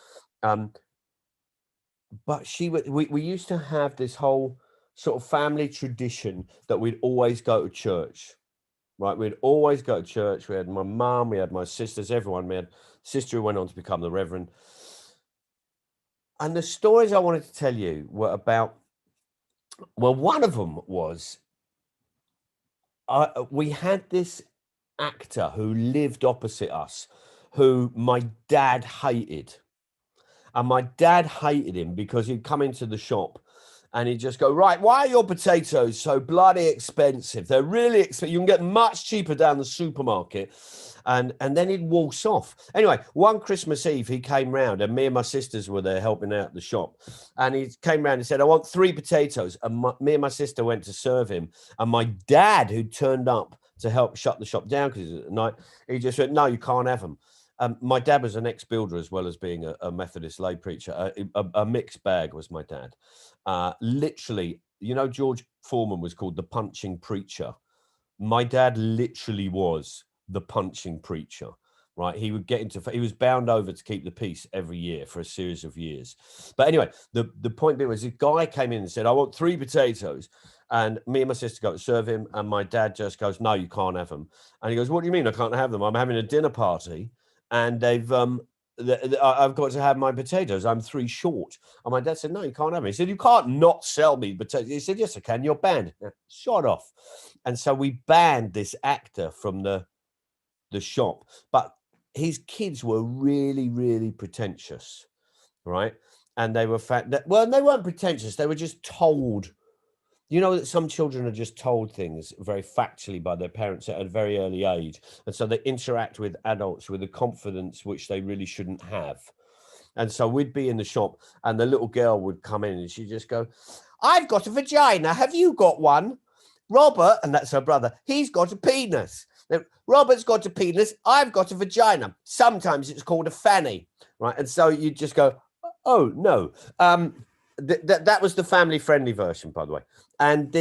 Speaker 5: But we used to have this whole sort of family tradition that we'd always go to church. Right, we'd always go to church. We had my mum, we had my sisters, everyone. We had a sister who went on to become the Reverend. And the stories I wanted to tell you were about, well, one of them was we had this actor who lived opposite us, who my dad hated. And my dad hated him because he'd come into the shop and he'd just go, right, why are your potatoes so bloody expensive? They're really expensive. You can get much cheaper down the supermarket. And then he'd waltz off. Anyway, one Christmas Eve, he came round and me and my sisters were there helping out at the shop. And he came round and said, I want 3 potatoes. And me and my sister went to serve him. And my dad, who turned up to help shut the shop down because it was at night, he just went, no, you can't have them. My dad was an ex-builder as well as being a Methodist lay preacher. A mixed bag was my dad. Literally, you know, George Foreman was called the punching preacher. My dad literally was the punching preacher, right? He would he was bound over to keep the peace every year for a series of years. But anyway, the point being was, this guy came in and said, I want 3 potatoes. And me and my sister go to serve him. And my dad just goes, no, you can't have them. And he goes, what do you mean I can't have them? I'm having a dinner party. And I've got to have my potatoes. I'm 3 short. And my dad said, no, you can't have them. He said, you can't not sell me potatoes. He said, yes, I can. You're banned. Shut off. And so we banned this actor from the shop. But his kids were really, really pretentious, right? And they were they weren't pretentious. They were just told. You know that some children are just told things very factually by their parents at a very early age. And so they interact with adults with a confidence which they really shouldn't have. And so we'd be in the shop and the little girl would come in and she'd just go, I've got a vagina. Have you got one? Robert, and that's her brother, he's got a penis. Robert's got a penis. I've got a vagina. Sometimes it's called a fanny, right? And so you just go, oh, no. That was the family-friendly version, by the way. And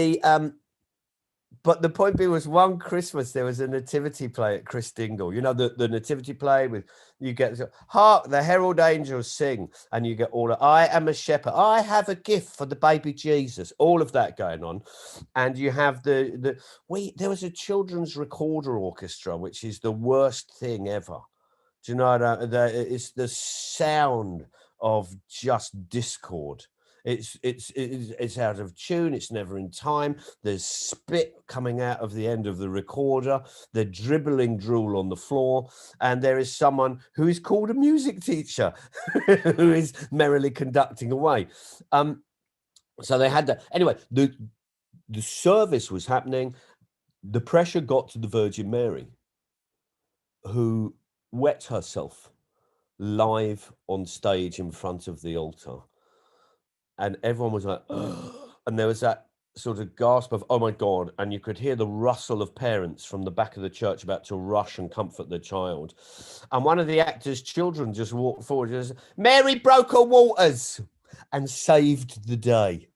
Speaker 5: but the point being was, one Christmas there was a nativity play at Christingle. You know, the nativity play with, you get, hark, the herald angels sing, and you get all of, I am a shepherd, I have a gift for the baby Jesus, all of that going on. And you have there was a children's recorder orchestra, which is the worst thing ever. Do you know it's the sound of just discord. It's out of tune. It's never in time. There's spit coming out of the end of the recorder. They're dribbling drool on the floor, and there is someone who is called a music teacher who is merrily conducting away. So they had that. Anyway, the service was happening. The pressure got to the Virgin Mary, who wet herself live on stage in front of the altar. And everyone was like, oh, and there was that sort of gasp of, oh my God. And you could hear the rustle of parents from the back of the church about to rush and comfort their child. And one of the actor's children just walked forward and said, Mary broke her waters, and saved the day.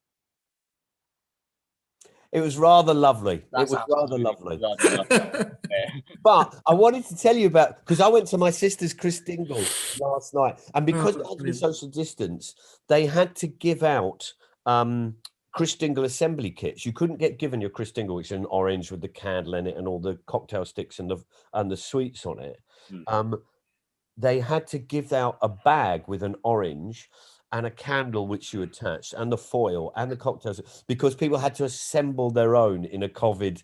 Speaker 5: It was rather lovely.
Speaker 1: That's
Speaker 5: it was rather lovely.
Speaker 1: Yeah.
Speaker 5: But I wanted to tell you about, because I went to my sister's Christingle last night, and because it had to be social distance, they had to give out Christingle assembly kits. You couldn't get given your Christingle, which is an orange with the candle in it and all the cocktail sticks and the sweets on it. They had to give out a bag with an orange and a candle which you attached, and the foil and the cocktails, because people had to assemble their own in a COVID.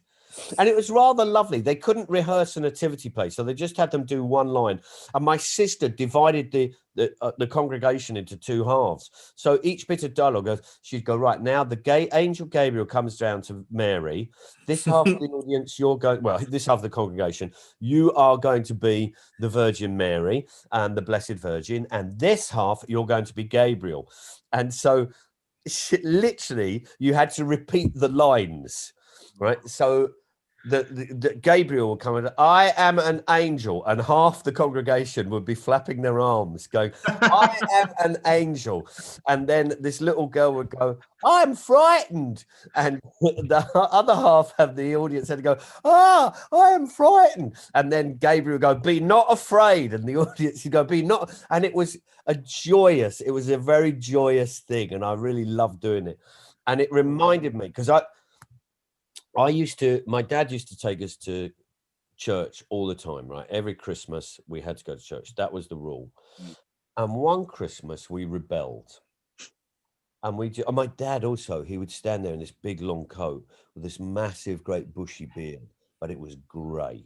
Speaker 5: And it was rather lovely. They couldn't rehearse a nativity play, so they just had them do one line. And my sister divided the congregation into 2 halves. So each bit of dialogue, she'd go, right, now the angel Gabriel comes down to Mary. This half of the audience, this half of the congregation, you are going to be the Virgin Mary and the Blessed Virgin. And this half, you're going to be Gabriel. And so literally, you had to repeat the lines, right? So the Gabriel would come and, I am an angel, and half the congregation would be flapping their arms, going, I am an angel. And then this little girl would go, I'm frightened. And the other half of the audience had to go, I am frightened. And then Gabriel would go, be not afraid. And the audience would go, be not. And it was it was a very joyous thing. And I really loved doing it. And it reminded me, because my dad used to take us to church all the time, right? Every Christmas we had to go to church. That was the rule. And one Christmas we rebelled. And my dad also, he would stand there in this big long coat with this massive, great bushy beard, but it was grey.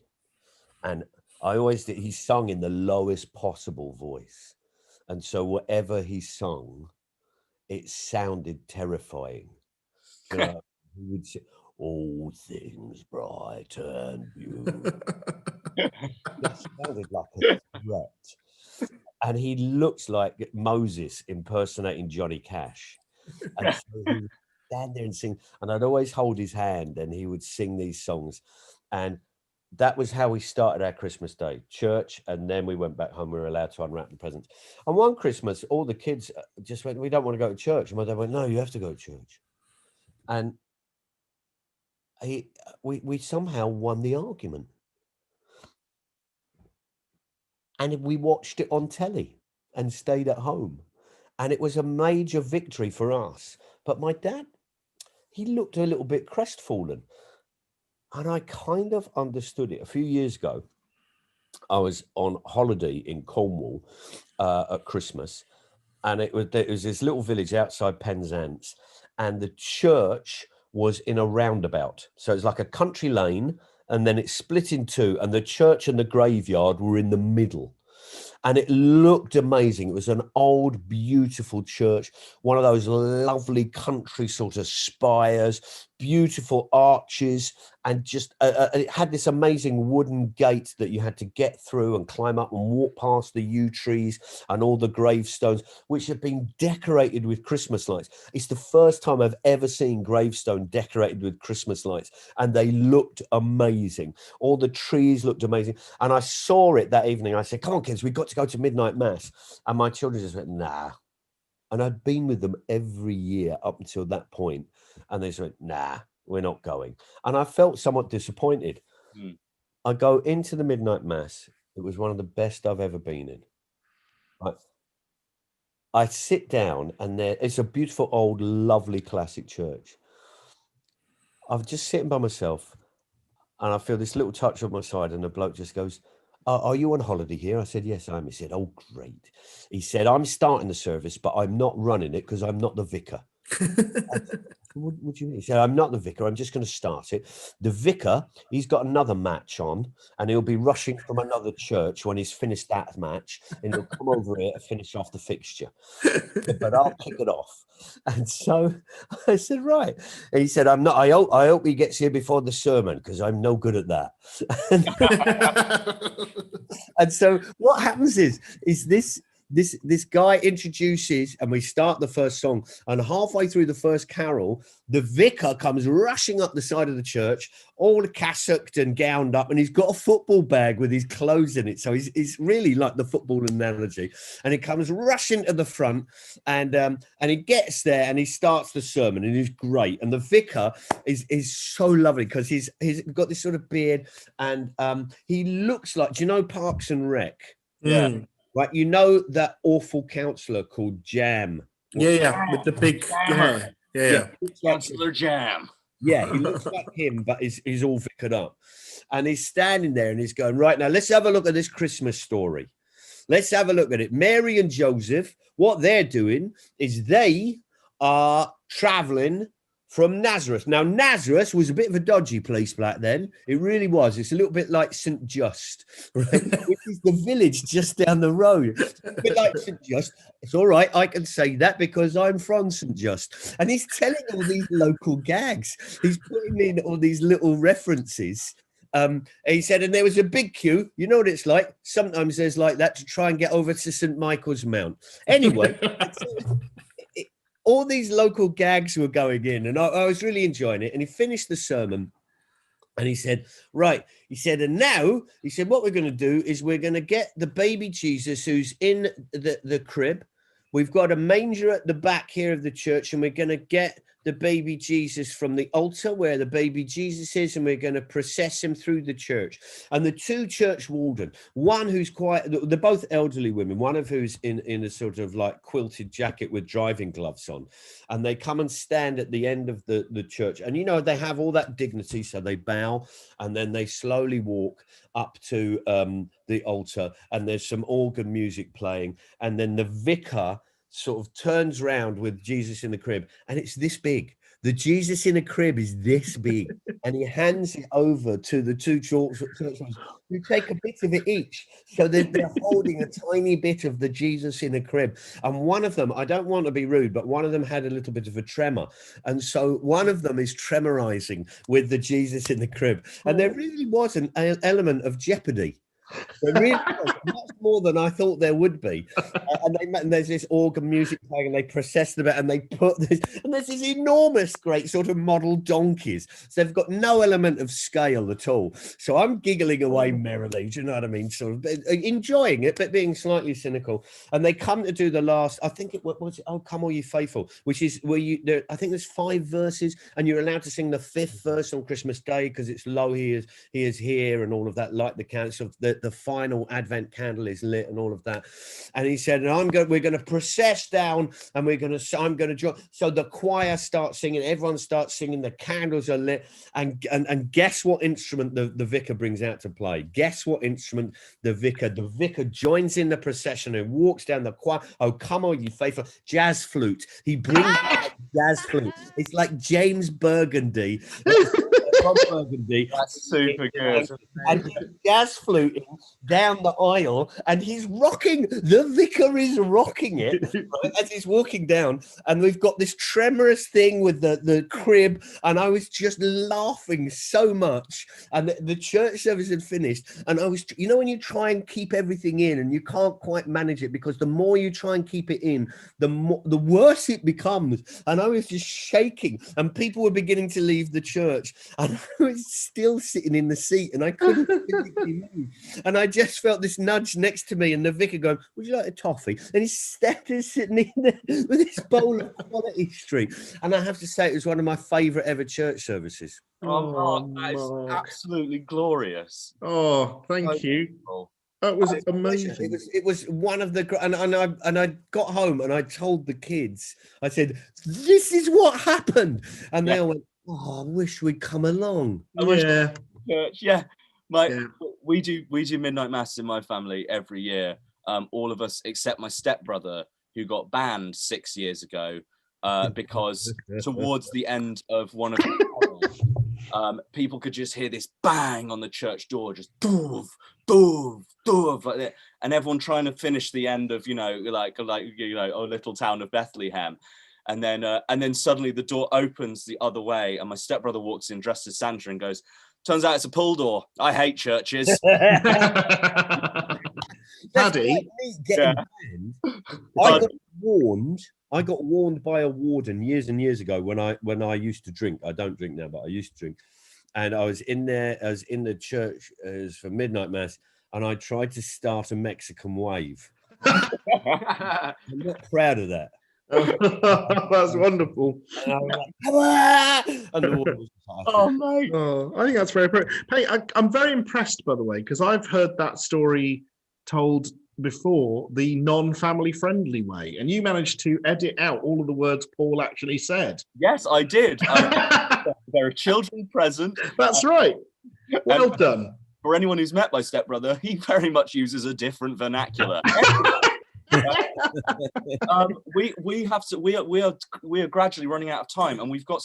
Speaker 5: And he sung in the lowest possible voice. And so whatever he sung, it sounded terrifying. You know, he would say, all things bright and beautiful. It sounded like a threat. And he looks like Moses impersonating Johnny Cash. And so he would stand there and sing. And I'd always hold his hand and he would sing these songs. And that was how we started our Christmas day, church. And then we went back home. We were allowed to unwrap the presents. And one Christmas, all the kids just went, we don't want to go to church. And my dad went, no, you have to go to church. And we somehow won the argument. And we watched it on telly and stayed at home. And it was a major victory for us. But my dad, he looked a little bit crestfallen. And I kind of understood it. A few years ago, I was on holiday in Cornwall at Christmas. And there was this little village outside Penzance. And the church was in a roundabout. So it's like a country lane, and then it's split in two, and the church and the graveyard were in the middle. And it looked amazing. It was an old, beautiful church, one of those lovely country sort of spires, beautiful arches, and just it had this amazing wooden gate that you had to get through and climb up and walk past the yew trees and all the gravestones, which have been decorated with Christmas lights. It's the first time I've ever seen gravestone decorated with Christmas lights, and they looked amazing. All the trees looked amazing. And I saw it that evening. I said, come on, kids, we've got to go to midnight mass. And my children just went, nah. And I'd been with them every year up until that point. And they just went, nah, we're not going. And I felt somewhat disappointed. I go into the midnight mass. It was one of the best I've ever been in. I sit down, and it's a beautiful, old, lovely classic church. I'm just sitting by myself, and I feel this little touch on my side, and the bloke just goes, are you on holiday here? I said, yes, I am. He said, oh, great. He said, I'm starting the service, but I'm not running it because I'm not the vicar. What do you mean? He said, I'm not the vicar. I'm just going to start it. The vicar, he's got another match on, and he'll be rushing from another church when he's finished that match, and he'll come over here to finish off the fixture. But I'll kick it off. And so I said, right. And he said, I hope he gets here before the sermon, because I'm no good at that. And so what happens is this guy introduces, and we start the first song, and halfway through the first carol, the vicar comes rushing up the side of the church, all cassocked and gowned up, and he's got a football bag with his clothes in it. So he's really like the football analogy. And he comes rushing to the front, and he gets there and he starts the sermon, and he's great. And the vicar is so lovely because he's got this sort of beard, and he looks like, do you know Parks and Rec?
Speaker 1: Yeah.
Speaker 5: Right, you know that awful councillor called Jam?
Speaker 2: Yeah, with the big guy. Yeah.
Speaker 1: Councillor Jam.
Speaker 5: Yeah, he looks like him, but he's all vicared up. And he's standing there and he's going, right, now let's have a look at this Christmas story. Let's have a look at it. Mary and Joseph, what they're doing is they are traveling from Nazareth. Now, Nazareth was a bit of a dodgy place back then. It really was. It's a little bit like St. Just, right? Which is the village just down the road. A bit like St. Just. It's all right. I can say that because I'm from St. Just. And he's telling all these local gags. He's putting in all these little references. He said, and there was a big queue. You know what it's like? Sometimes there's like that to try and get over to St. Michael's Mount. Anyway, all these local gags were going in, and I was really enjoying it. And he finished the sermon. And he said, right, he said, and now, he said, what we're going to do is we're going to get the baby Jesus who's in the crib. We've got a manger at the back here of the church, and we're going to get the baby Jesus from the altar where the baby Jesus is, and we're going to process him through the church. And the two church warden, one who's they're both elderly women, one of who's in a sort of like quilted jacket with driving gloves on, and they come and stand at the end of the church. And, you know, they have all that dignity, so they bow, and then they slowly walk up to the altar, and there's some organ music playing, and then the vicar sort of turns round with Jesus in the crib, and it's this big. The Jesus in a crib is this big, and he hands it over to the two churchmen who take a bit of it each. So they're holding a tiny bit of the Jesus in a crib. And one of them, I don't want to be rude, but one of them had a little bit of a tremor. And so one of them is tremorizing with the Jesus in the crib. And there really was an element of jeopardy. There really was, much more than I thought there would be. And there's this organ music playing, and they process the bit, and they put this, and there's these enormous, great sort of model donkeys. So they've got no element of scale at all. So I'm giggling away merrily, do you know what I mean? Sort of enjoying it, but being slightly cynical. And they come to do the last, I think it was, oh, come all you faithful, which is where I think there's 5 verses, and you're allowed to sing the 5th verse on Christmas Day because it's lo, he is here, and all of that, like the council of the final Advent candle is lit and all of that. And he said, we're going to process down, and I'm going to join. So the choir starts singing, everyone starts singing, the candles are lit, and guess what instrument the vicar brings out to play? Guess what instrument the vicar joins in the procession and walks down the choir. Oh, come on, you faithful. Jazz flute. He brings out jazz flute. It's like James Burgundy. Burgundy.
Speaker 1: That's super good.
Speaker 5: And he's jazz fluting down the aisle, and he's rocking. The vicar is rocking it right, as he's walking down, and we've got this tremorous thing with the crib, and I was just laughing so much. And the church service had finished, and I was, you know, when you try and keep everything in and you can't quite manage it, because the more you try and keep it in, the worse it becomes. And I was just shaking, and people were beginning to leave the church, and I was still sitting in the seat, and I couldn't physically move. And I just felt this nudge next to me, and the vicar going, "Would you like a toffee?" And his step is sitting in there with this bowl of Quality Street. And I have to say, it was one of my favourite ever church services.
Speaker 1: Oh, Mark, that is absolutely glorious.
Speaker 2: Oh, thank you. That was amazing.
Speaker 5: It was one of the, and I got home and I told the kids, I said, "This is what happened," and they all went, "Oh, I wish we'd come along."
Speaker 1: Church, we do midnight mass in my family every year. All of us except my stepbrother, who got banned 6 years ago because towards the end of one of the carols, people could just hear this bang on the church door, just doof, doof, doof, like that, and everyone trying to finish the end of, like oh, little town of Bethlehem. And then suddenly the door opens the other way, and my stepbrother walks in dressed as Santa and goes, "Turns out it's a pull door. I hate churches."
Speaker 2: Paddy,
Speaker 5: I got warned by a warden years and years ago when I used to drink. I don't drink now, but I used to drink. And I was in the church for midnight mass, and I tried to start a Mexican wave. I'm not proud of that.
Speaker 2: That's wonderful.
Speaker 5: And the water was
Speaker 1: oh, mate.
Speaker 2: Oh, I think that's very appropriate. Hey, I'm very impressed, by the way, because I've heard that story told before the non-family friendly way, and you managed to edit out all of the words Paul actually said.
Speaker 1: Yes, I did. There are children present.
Speaker 2: That's right. Well done.
Speaker 1: For anyone who's met my stepbrother, he very much uses a different vernacular. We are gradually running out of time, and we've got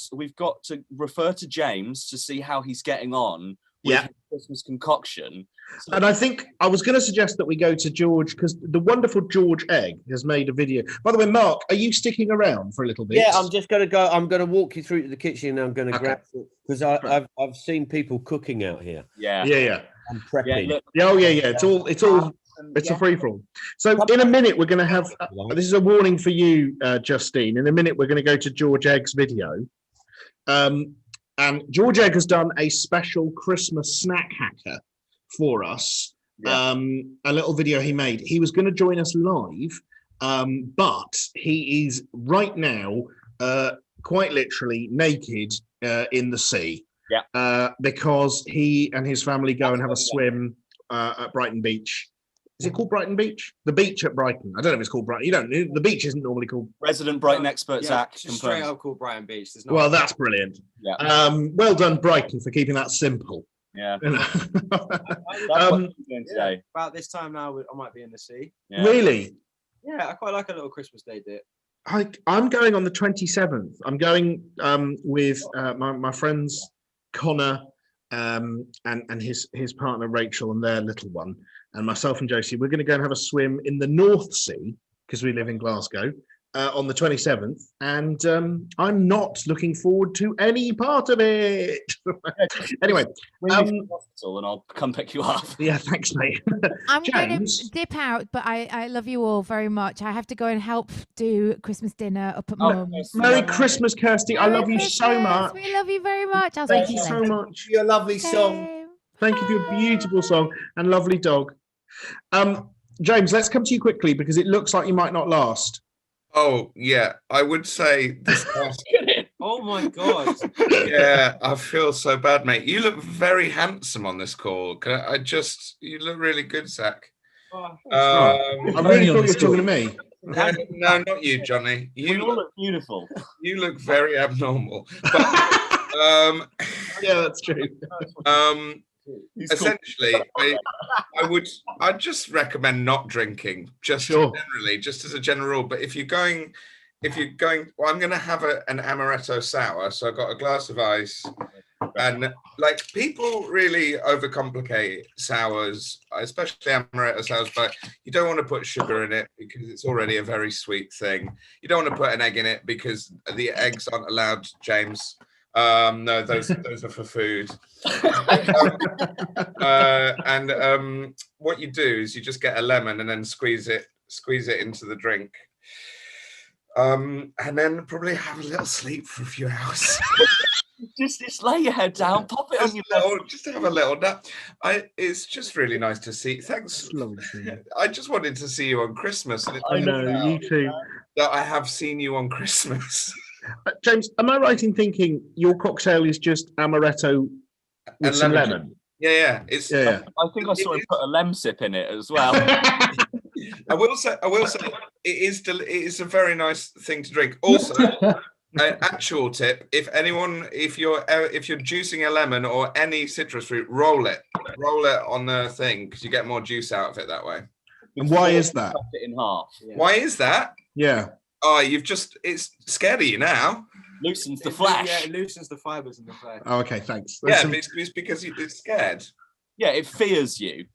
Speaker 1: to refer to James to see how he's getting on with his Christmas concoction. So,
Speaker 2: and I think I was going to suggest that we go to George, because the wonderful George Egg has made a video. By the way, Mark, are you sticking around for a little bit?
Speaker 5: Yeah, I'm just going to go. I'm going to walk you through to the kitchen, and I'm going to grab it, because I've seen people cooking out here.
Speaker 1: Yeah.
Speaker 2: Yeah.
Speaker 5: I'm prepping.
Speaker 1: Yeah, look,
Speaker 2: Yeah, it's all It's a free for all. So in a minute we're going to have. This is a warning for you, Justine. In a minute we're going to go to George Egg's video, and George Egg has done a special Christmas snack hacker for us.
Speaker 1: Yeah.
Speaker 2: A little video he made. He was going to join us live, but he is right now quite literally naked in the sea.
Speaker 1: Yeah.
Speaker 2: Because he and his family go and have a swim at Brighton Beach. Is it called Brighton Beach? The beach at Brighton. I don't know if it's called Brighton. You don't. The beach isn't normally called.
Speaker 1: Resident Brighton expert Zach.
Speaker 8: Just straight up called Brighton Beach. There's
Speaker 2: Well, that's brilliant.
Speaker 1: Yeah.
Speaker 2: Well done, Brighton, for keeping that simple.
Speaker 1: Yeah.
Speaker 2: You know?
Speaker 1: That's what we're doing today.
Speaker 8: About this time now, I might be in the sea.
Speaker 1: Yeah.
Speaker 2: Really?
Speaker 8: Yeah, I quite like a little Christmas day dip.
Speaker 2: I'm going on the 27th. I'm going with my friends Connor and his partner Rachel and their little one, and myself and Josie. We're going to go and have a swim in the North Sea because we live in Glasgow on the 27th, and I'm not looking forward to any part of it. Anyway,
Speaker 1: hospital and I'll come pick you up.
Speaker 2: Yeah, thanks, mate.
Speaker 6: I'm going
Speaker 2: James?
Speaker 6: to dip out, but I love you all very much. I have to go and help do Christmas dinner up at Mum's.
Speaker 2: Merry Christmas, Kirsty. I love you so much.
Speaker 6: We love you very much. I'll
Speaker 2: Thank
Speaker 6: see
Speaker 2: you so
Speaker 6: later.
Speaker 2: much.
Speaker 5: Your lovely song.
Speaker 6: Same.
Speaker 2: Thank you for your beautiful song and lovely dog. James, let's come to you quickly because it looks like you might not last.
Speaker 7: Oh yeah, I would say this past.
Speaker 8: Oh my god.
Speaker 7: Yeah, I feel so bad, mate. You look very handsome on this call. You look really good, Zach.
Speaker 8: Oh,
Speaker 2: I really thought you were talking to me.
Speaker 7: No, not you, Johnny.
Speaker 1: You all look beautiful.
Speaker 7: You look very abnormal. But,
Speaker 2: Yeah, that's true.
Speaker 7: Essentially, I'd just recommend not drinking, just generally, just as a general rule. But if you're going, well, I'm going to have an amaretto sour. So I've got a glass of ice, and like people really overcomplicate sours, especially amaretto sours. But you don't want to put sugar in it because it's already a very sweet thing. You don't want to put an egg in it because the eggs aren't allowed, James. No, those are for food. What you do is you just get a lemon and then squeeze it into the drink, and then probably have a little sleep for a few hours.
Speaker 1: just lay your head down, pop it on your
Speaker 7: just have a little nap. It's just really nice to see. Thanks. I just wanted to see you on Christmas. And
Speaker 2: I know, you too.
Speaker 7: That I have seen you on Christmas.
Speaker 2: James, am I right in thinking your cocktail is just amaretto with some lemon?
Speaker 7: Yeah.
Speaker 1: I think I saw him put a lemsip in it as well.
Speaker 7: I will say, it is a very nice thing to drink. Also, an actual tip: if you're juicing a lemon or any citrus fruit, roll it on the thing because you get more juice out of it that way.
Speaker 2: And why is that?
Speaker 1: Cut it in half.
Speaker 8: yeah.
Speaker 7: Why is that?
Speaker 2: Yeah.
Speaker 7: Oh, it's scared of you now.
Speaker 1: Loosens the flesh.
Speaker 8: Yeah, it loosens the fibers in the flesh.
Speaker 2: Oh, okay, thanks.
Speaker 7: Yeah, but it's because it's scared.
Speaker 1: Yeah, it fears you.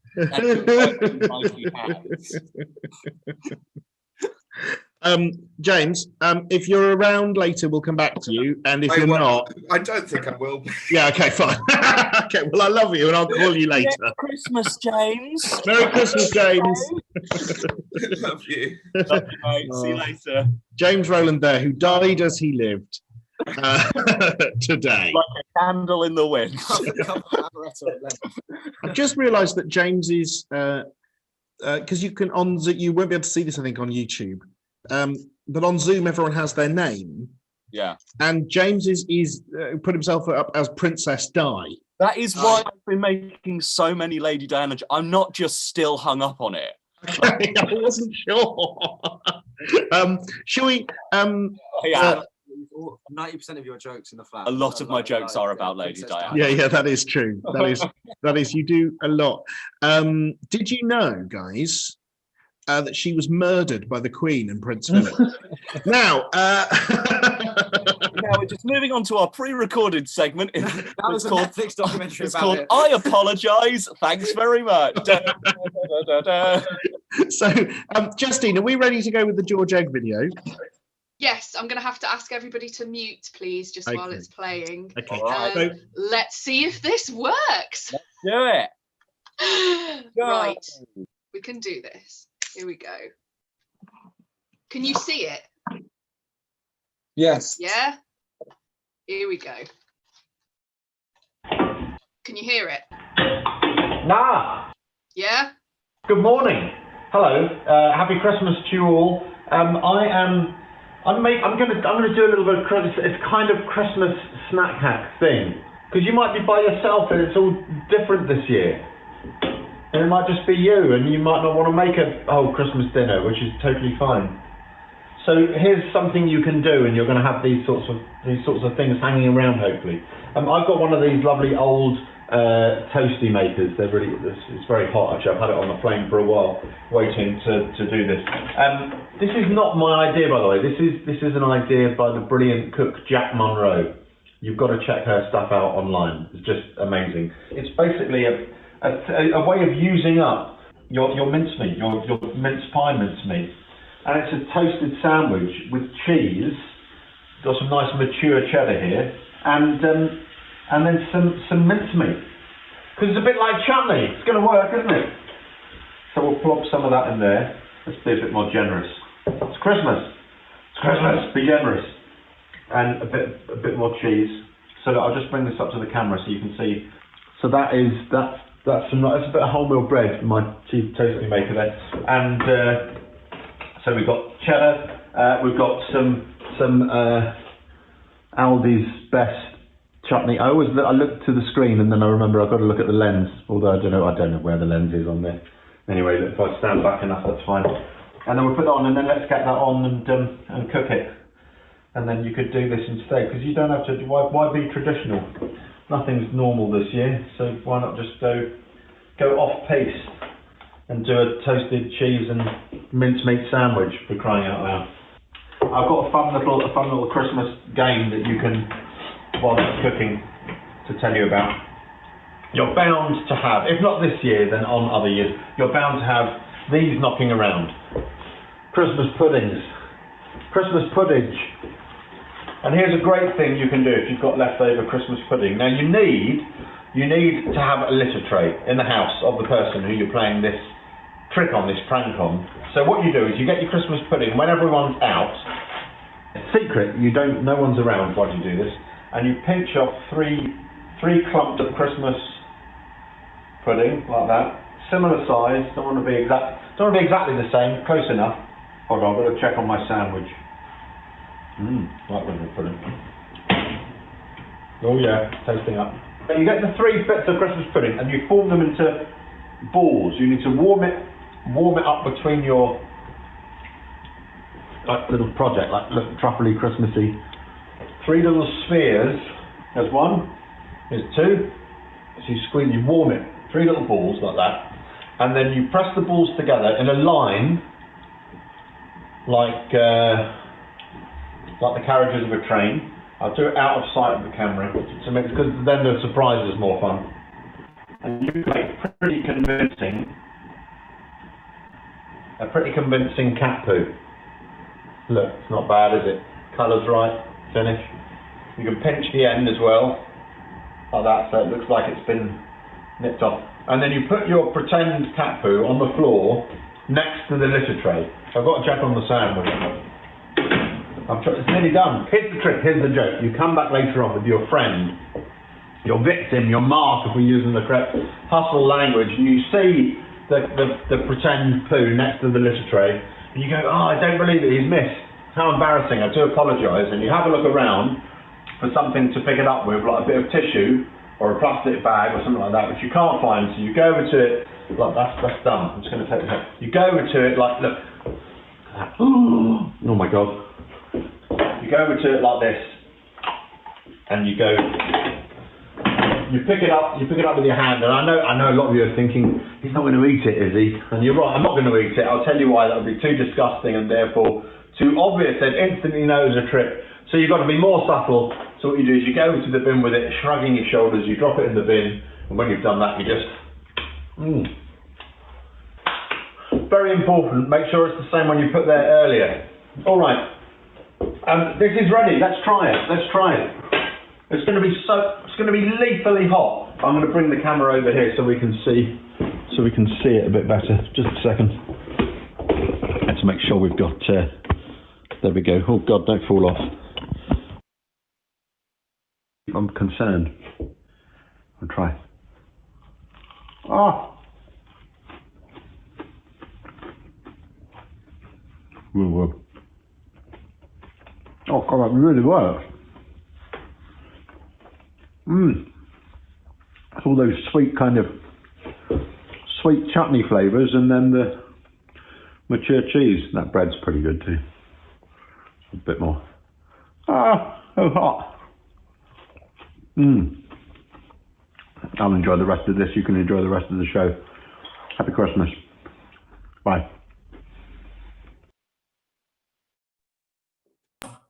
Speaker 2: James, if you're around later, we'll come back to you. And if you're not,
Speaker 7: I don't think I will.
Speaker 2: yeah, okay, fine. Okay, well, I love you, and I'll call you later.
Speaker 1: Merry Christmas, James.
Speaker 2: Merry Christmas, James.
Speaker 7: Love you.
Speaker 1: Love you, mate. See you later.
Speaker 2: James Rowland there, who died as he lived today.
Speaker 1: Like a candle in the wind.
Speaker 2: I've just realised that James is because you won't be able to see this, I think, on YouTube. But on Zoom, everyone has their name.
Speaker 1: Yeah.
Speaker 2: And James is put himself up as Princess Di.
Speaker 1: That is why I've been making so many Lady Diana. I'm not just still hung up on it.
Speaker 2: Okay, I wasn't sure. Shall we?
Speaker 1: Yeah.
Speaker 8: 90% of your jokes in the flat.
Speaker 1: A lot of my jokes are about Lady Diana.
Speaker 2: Yeah, that is true. That is. You do a lot. Did you know, guys, that she was murdered by the Queen and Prince Philip? Now,
Speaker 1: now we're just moving on to our pre-recorded segment.
Speaker 8: That was a Netflix documentary
Speaker 1: It's
Speaker 8: about
Speaker 1: called
Speaker 8: it.
Speaker 1: I Apologise. Thanks very much.
Speaker 2: So, Justine, are we ready to go with the George Egg video?
Speaker 9: Yes, I'm going to have to ask everybody to mute, please, just while
Speaker 2: Okay.
Speaker 9: it's playing.
Speaker 2: Okay.
Speaker 1: All
Speaker 2: So,
Speaker 9: Let's see if this works.
Speaker 1: Do it.
Speaker 9: Right. We can do this. Here we go. Can you see it?
Speaker 3: Yes.
Speaker 9: Yeah? Here we go. Can you hear it?
Speaker 10: Nah,
Speaker 9: Yeah?
Speaker 10: good morning. Hello. Happy Christmas to you all. I'm gonna do a little bit of Christmas. It's kind of Christmas snack hack thing because you might be by yourself and it's all different this year. And it might just be you, and you might not want to make a whole Christmas dinner, which is totally fine. So here's something you can do, and you're going to have these sorts of things hanging around. Hopefully, I've got one of these lovely old toasty makers. It's very hot actually. I've had it on the flame for a while, waiting to do this. This is not my idea, by the way. This is an idea by the brilliant cook Jack Monroe. You've got to check her stuff out online. It's just amazing. It's basically a way of using up your mincemeat, your mince pie mincemeat, and it's a toasted sandwich with cheese. Got some nice mature cheddar here, and then some mincemeat, because it's a bit like chutney. It's going to work, isn't it? So we'll plop some of that in there. Let's be a bit more generous. It's Christmas. It's Christmas. Be generous, and a bit more cheese. So I'll just bring this up to the camera so you can see. So that's a bit of wholemeal bread, my cheap toasty maker there, and so we've got cheddar. We've got some Aldi's Best chutney. I look to the screen and then I remember I've got to look at the lens. Although I don't know where the lens is on there. Anyway, if I stand back enough, that's fine. And then we'll put it on, and then let's get that on and cook it. And then you could do this instead, because you don't have to. Why be traditional? Nothing's normal this year, so why not just go off piece and do a toasted cheese and mincemeat sandwich, for crying out loud. I've got a fun little Christmas game that you can, while it's cooking, to tell you about. You're bound to have, if not this year, then on other years, you're bound to have these knocking around. Christmas puddings, Christmas pudding. And here's a great thing you can do if you've got leftover Christmas pudding. Now you need to have a litter tray in the house of the person who you're playing this trick on, this prank on. So what you do is you get your Christmas pudding when everyone's out. Secret, no one's around while you do this, and you pinch off three clumps of Christmas pudding like that, similar size. Don't want to be exactly the same, close enough. Hold on, I've got to check on my sandwich. Like Christmas pudding. Oh yeah, tasting up. So you get the 3 bits of Christmas pudding and you form them into balls. You need to warm it up between your little project, look truffly Christmassy. 3 little spheres. There's 1. There's 2. So you warm it. 3 little balls like that, and then you press the balls together in a line, like the carriages of a train. I'll do it out of sight of the camera, because then the surprise is more fun. And you make a pretty convincing cat poo. Look, it's not bad, is it? Colour's right, finish. You can pinch the end as well, like that, so it looks like it's been nipped off. And then you put your pretend cat poo on the floor next to the litter tray. I've got to check on the sandwich. It's nearly done. Here's the trick, here's the joke. You come back later on with your friend, your victim, your mark, if we're using the correct hustle language, and you see the pretend poo next to the litter tray, and you go, oh, I don't believe it, he's missed. How embarrassing, I do apologise. And you have a look around for something to pick it up with, like a bit of tissue, or a plastic bag, or something like that, which you can't find, so you go over to it, like, that's done. I'm just going to take the head. You go over to it, like, look. Oh my God. You go over to it like this, and you pick it up with your hand, and I know a lot of you are thinking, he's not going to eat it, is he? And you're right, I'm not going to eat it. I'll tell you why. That would be too disgusting and therefore too obvious and instantly knows a trick. So you've got to be more subtle. So what you do is you go to the bin with it, shrugging your shoulders, you drop it in the bin, and when you've done that, you just very important, make sure it's the same one you put there earlier. All right. This is ready. Let's try it. It's going to be lethally hot. I'm going to bring the camera over here so we can see so we can see it a bit better. Just a second. Let's make sure we've got. There we go. Oh God, don't fall off. I'm concerned. I'll try. Ah. Whoa. Oh God, that really works. All those sweet chutney flavours, and then the mature cheese. That bread's pretty good too. A bit more. Ah, so hot. I'll enjoy the rest of this. You can enjoy the rest of the show. Happy Christmas. Bye.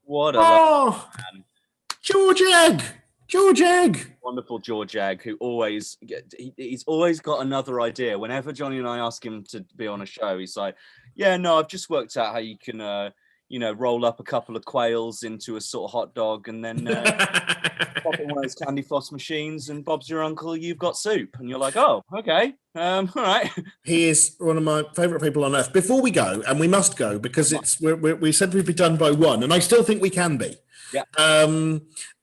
Speaker 1: What a man.
Speaker 2: George Egg.
Speaker 1: Wonderful George Egg, who he's always got another idea. Whenever Johnny and I ask him to be on a show, he's like, yeah, no, I've just worked out how you can roll up a couple of quails into a sort of hot dog, and then pop in one of those candy floss machines, and Bob's your uncle, you've got soup. And you're like, oh, okay, all right.
Speaker 2: He is one of my favourite people on earth. Before we go, and we must go because we said we'd be done by 1, and I still think we can be.
Speaker 1: Yeah.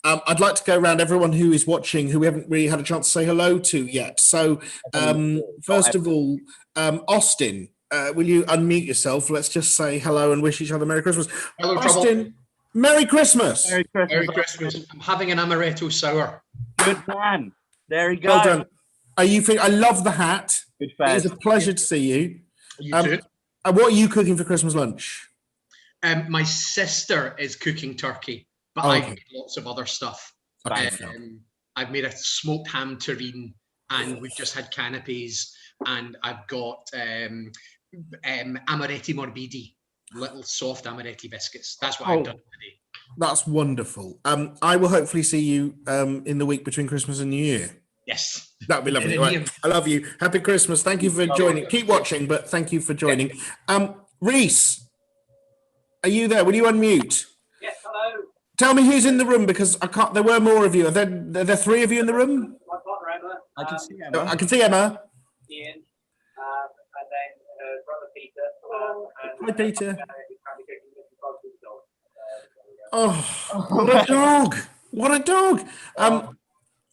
Speaker 2: I'd like to go around everyone who is watching, who we haven't really had a chance to say hello to yet. So, first of all, Austin, will you unmute yourself? Let's just say hello and wish each other Merry Christmas.
Speaker 11: Hello,
Speaker 2: Austin,
Speaker 11: Trouble.
Speaker 2: Merry Christmas.
Speaker 11: Merry Christmas. I'm having an amaretto sour.
Speaker 1: Good man. There you go.
Speaker 2: Well done. I love the hat.
Speaker 1: Good
Speaker 2: It is
Speaker 1: fast.
Speaker 2: a pleasure to see you.
Speaker 11: You too.
Speaker 2: What are you cooking for Christmas lunch?
Speaker 11: My sister is cooking turkey, but
Speaker 2: Okay.
Speaker 11: I've made lots of other stuff.
Speaker 2: Okay.
Speaker 11: I've made a smoked ham terrine, and we've just had canopies, and I've got amaretti morbidi, little soft amaretti biscuits. That's what I've done today.
Speaker 2: That's wonderful. I will hopefully see you in the week between Christmas and New Year.
Speaker 11: Yes.
Speaker 2: That'd be lovely. Right. I love you. Happy Christmas. Thank you for joining. Keep watching, but thank you for joining. Reese, are you there? Will you unmute?
Speaker 8: Yes, hello.
Speaker 2: Tell me who's in the room, because I can't. There were more of you. Are there 3 of you in the room?
Speaker 8: My partner Emma.
Speaker 1: I can see Emma.
Speaker 2: I can see Emma.
Speaker 8: Ian. And then brother Peter.
Speaker 2: Hi, Peter. Oh, what a dog! What a dog!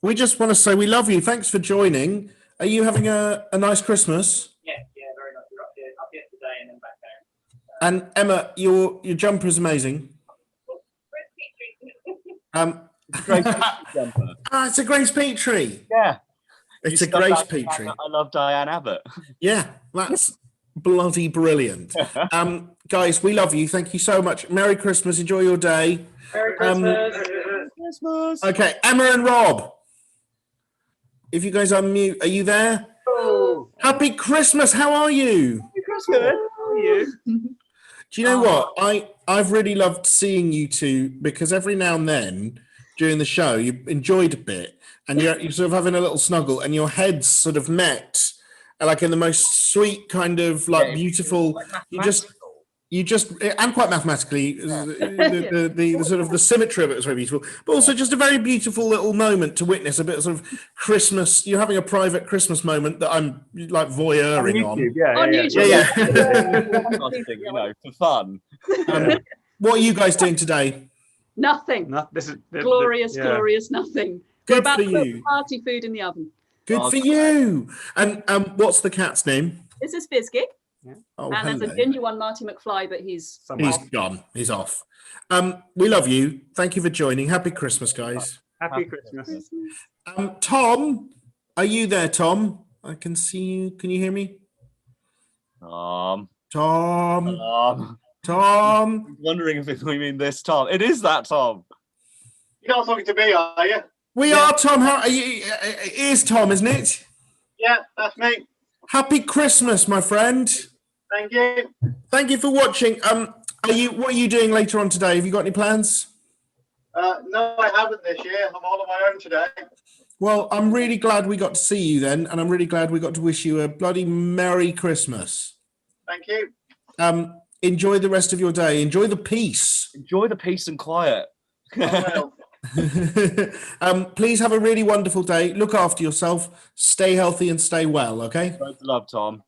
Speaker 2: We just want to say we love you. Thanks for joining. Are you having a nice Christmas?
Speaker 8: Yeah, very nice. We're up yesterday and then back down.
Speaker 2: And Emma, your jumper is amazing.
Speaker 1: Grace jumper.
Speaker 2: It's a Grace Petrie.
Speaker 1: Yeah.
Speaker 2: It's
Speaker 1: You
Speaker 2: a Grace
Speaker 1: stuck that-
Speaker 2: Petrie.
Speaker 1: I love Diane Abbott.
Speaker 2: Yeah, that's bloody brilliant. Guys, we love you. Thank you so much. Merry Christmas. Enjoy your day.
Speaker 8: Merry
Speaker 1: Christmas.
Speaker 2: Okay, Emma and Rob. If you guys unmute, are you there?
Speaker 8: Oh.
Speaker 2: Happy Christmas. How are you?
Speaker 1: Good. How are you?
Speaker 2: Do you know what? I've really loved seeing you two, because every now and then during the show you enjoyed a bit, and you're sort of having a little snuggle, and your heads sort of met, like in the most sweet kind of beautiful. You just and quite mathematically, the sort of the symmetry of it was very beautiful, but also just a very beautiful little moment to witness, a bit of sort of Christmas. You're having a private Christmas moment that I'm like voyeuring on.
Speaker 1: Yeah. For fun.
Speaker 2: What are you guys doing today?
Speaker 12: Nothing. Glorious nothing.
Speaker 2: Good
Speaker 12: We're about
Speaker 2: for
Speaker 12: to put
Speaker 2: you.
Speaker 12: party food in the oven.
Speaker 2: Good for you. And what's the cat's name?
Speaker 12: This is Fizky.
Speaker 2: Oh,
Speaker 12: And there's a
Speaker 2: hello.
Speaker 12: ginger one, Marty McFly, but he's
Speaker 2: Gone. He's off. We love you. Thank you for joining. Happy Christmas, guys.
Speaker 3: Happy Christmas.
Speaker 2: Tom, are you there, Tom? I can see you. Can you hear me? Tom.
Speaker 1: I'm wondering if we mean this Tom. It is that Tom.
Speaker 13: You're not talking to me, are you?
Speaker 2: We are, Tom. How are you? It is Tom, isn't it?
Speaker 13: Yeah, that's me.
Speaker 2: Happy Christmas, my friend.
Speaker 13: Thank you.
Speaker 2: Thank you for watching. What are you doing later on today? Have you got any plans?
Speaker 13: No, I haven't this year. I'm all on my own today.
Speaker 2: Well, I'm really glad we got to see you then, and I'm really glad we got to wish you a bloody Merry Christmas.
Speaker 13: Thank you.
Speaker 2: Enjoy the rest of your day. Enjoy the peace.
Speaker 1: Enjoy the peace and quiet.
Speaker 13: I will.
Speaker 2: Please have a really wonderful day. Look after yourself. Stay healthy and stay well. Okay.
Speaker 1: Loads of love, Tom.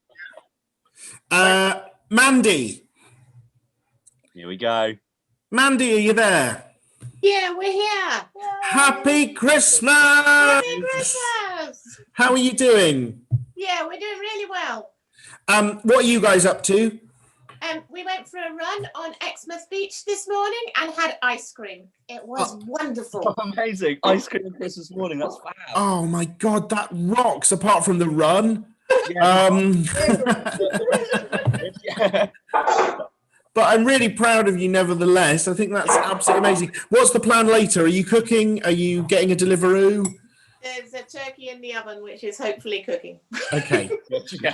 Speaker 2: Mandy.
Speaker 1: Here we go.
Speaker 2: Mandy, are you there?
Speaker 14: Yeah, we're here.
Speaker 2: Happy Christmas!
Speaker 14: Happy Christmas!
Speaker 2: How are you doing?
Speaker 14: Yeah, we're doing really well.
Speaker 2: What are you guys up to?
Speaker 14: We went for a run on Exmouth Beach this morning and had ice cream. It was wonderful.
Speaker 1: Oh, amazing. Ice cream on Christmas morning. That's fab.
Speaker 2: Oh my God, that rocks, apart from the run. But I'm really proud of you nevertheless. I think that's absolutely amazing. What's the plan later? Are you cooking? Are you getting a Deliveroo?
Speaker 14: There's a turkey in the oven, which is hopefully cooking.
Speaker 2: Okay.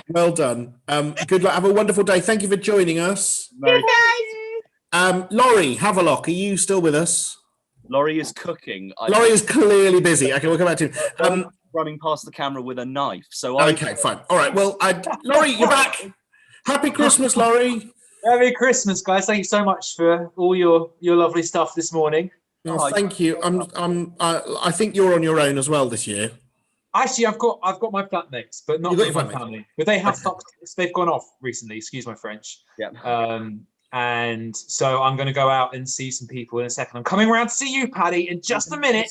Speaker 2: Well done. Good luck. Have a wonderful day. Thank you for joining us.
Speaker 14: Good night.
Speaker 2: Laurie Havelock, are you still with us?
Speaker 1: Laurie is cooking.
Speaker 2: Laurie is clearly busy. Okay, we'll come back to you.
Speaker 1: Running past the camera with a knife. So
Speaker 2: okay, fine. All right. Well, Laurie, you're back. Happy Christmas, Laurie.
Speaker 4: Merry Christmas, guys. Thank you so much for all your lovely stuff this morning.
Speaker 2: Oh, thank you. I think you're on your own as well this year.
Speaker 4: Actually, I've got my flatmates, but not with my family. But they have stopped. They've gone off recently. Excuse my French.
Speaker 1: Yeah.
Speaker 4: And so I'm going to go out and see some people in a second. I'm coming around to see you, Paddy, in just a minute.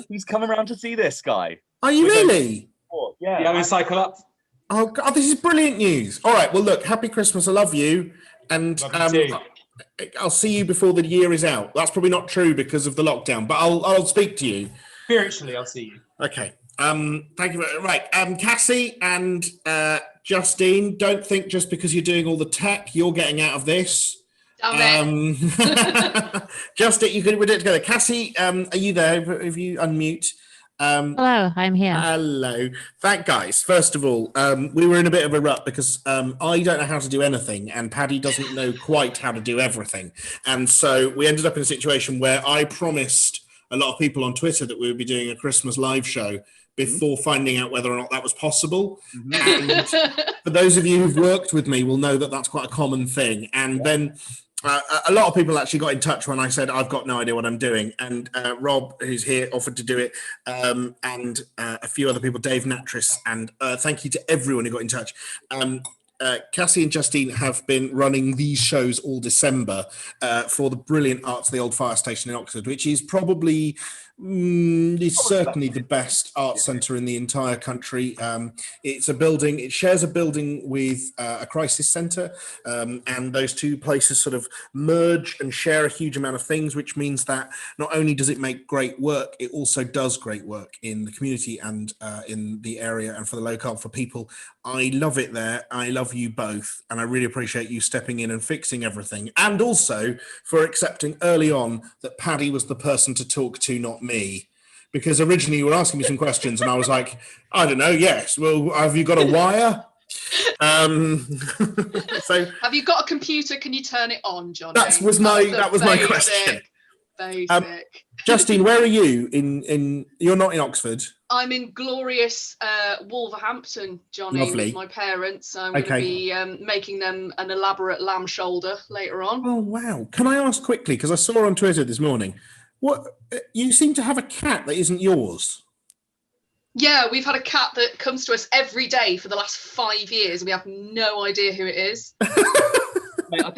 Speaker 1: He's coming around to see this guy.
Speaker 2: Are you really?
Speaker 1: Yeah.
Speaker 4: Yeah, I'm going to cycle up.
Speaker 2: Oh God, this is brilliant news. All right. Well, look. Happy Christmas. I love you, and I'll see you before the year is out. That's probably not true because of the lockdown, but I'll speak to you.
Speaker 4: Spiritually, I'll see you.
Speaker 2: Okay. Thank you. Right. Cassie and Justine, don't think just because you're doing all the tech, you're getting out of this. Justine, we're doing it together. Cassie, are you there? If you unmute.
Speaker 15: Hello, I'm here.
Speaker 2: Hello. Guys, first of all, we were in a bit of a rut because I don't know how to do anything and Paddy doesn't know quite how to do everything. And so we ended up in a situation where I promised a lot of people on Twitter that we would be doing a Christmas live show before finding out whether or not that was possible. And for those of you who've worked with me will know that that's quite a common thing. And then a lot of people actually got in touch when I said, I've got no idea what I'm doing. And Rob, who's here, offered to do it. And a few other people, Dave Natris. And thank you to everyone who got in touch. Cassie and Justine have been running these shows all December for the brilliant Arts of the Old Fire Station in Oxford, which is probably is certainly the best arts centre in the entire country. It's a building, it shares a building with a crisis centre, and those two places sort of merge and share a huge amount of things, which means that not only does it make great work, it also does great work in the community and in the area and for the locale for people. I love it there. I love you both, and I really appreciate you stepping in and fixing everything, and also for accepting early on that Paddy was the person to talk to, not me. Because originally you were asking me some questions and I was like, I don't know, yes. Well, have you got a wire? So
Speaker 9: have you got a computer? Can you turn it on, Jonny?
Speaker 2: That was my question.
Speaker 9: Basic.
Speaker 2: Justine, where are you? You're not in Oxford.
Speaker 9: I'm in glorious Wolverhampton, Jonny,
Speaker 2: Lovely.
Speaker 9: with my parents. So I'm going to be making them an elaborate lamb shoulder later on.
Speaker 2: Oh wow! Can I ask quickly, because I saw on Twitter this morning, what you seem to have a cat that isn't yours.
Speaker 9: Yeah, we've had a cat that comes to us every day for the last 5 years. We have no idea who it is.
Speaker 1: Mate, I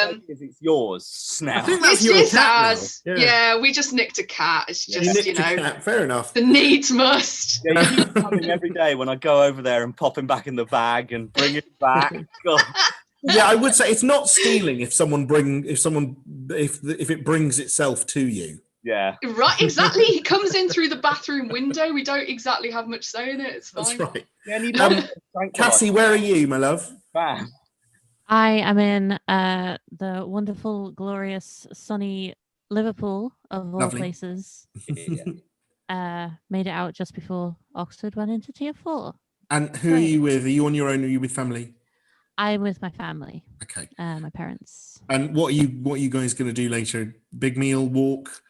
Speaker 1: think it's yours now.
Speaker 2: I think that's your cat now.
Speaker 9: Yeah, we just nicked a cat. It's just,
Speaker 2: cat. Fair enough.
Speaker 9: The needs must.
Speaker 1: Yeah, you keep coming every day when I go over there and pop him back in the bag and bring it back. God.
Speaker 2: Yeah, I would say it's not stealing if it brings itself to you.
Speaker 1: Yeah.
Speaker 9: Right, exactly. He comes in through the bathroom window. We don't exactly have much say in it. It's fine.
Speaker 2: That's right. Yeah, Cassie, where are you, my love?
Speaker 1: Bam.
Speaker 15: I am in the wonderful, glorious, sunny Liverpool, of all
Speaker 2: Lovely.
Speaker 15: places. Made it out just before Oxford went into Tier 4.
Speaker 2: And who are you with? Are you on your own or are you with family?
Speaker 15: I'm with my family.
Speaker 2: Okay.
Speaker 15: My parents.
Speaker 2: And what are you guys going to do later? Big meal, walk?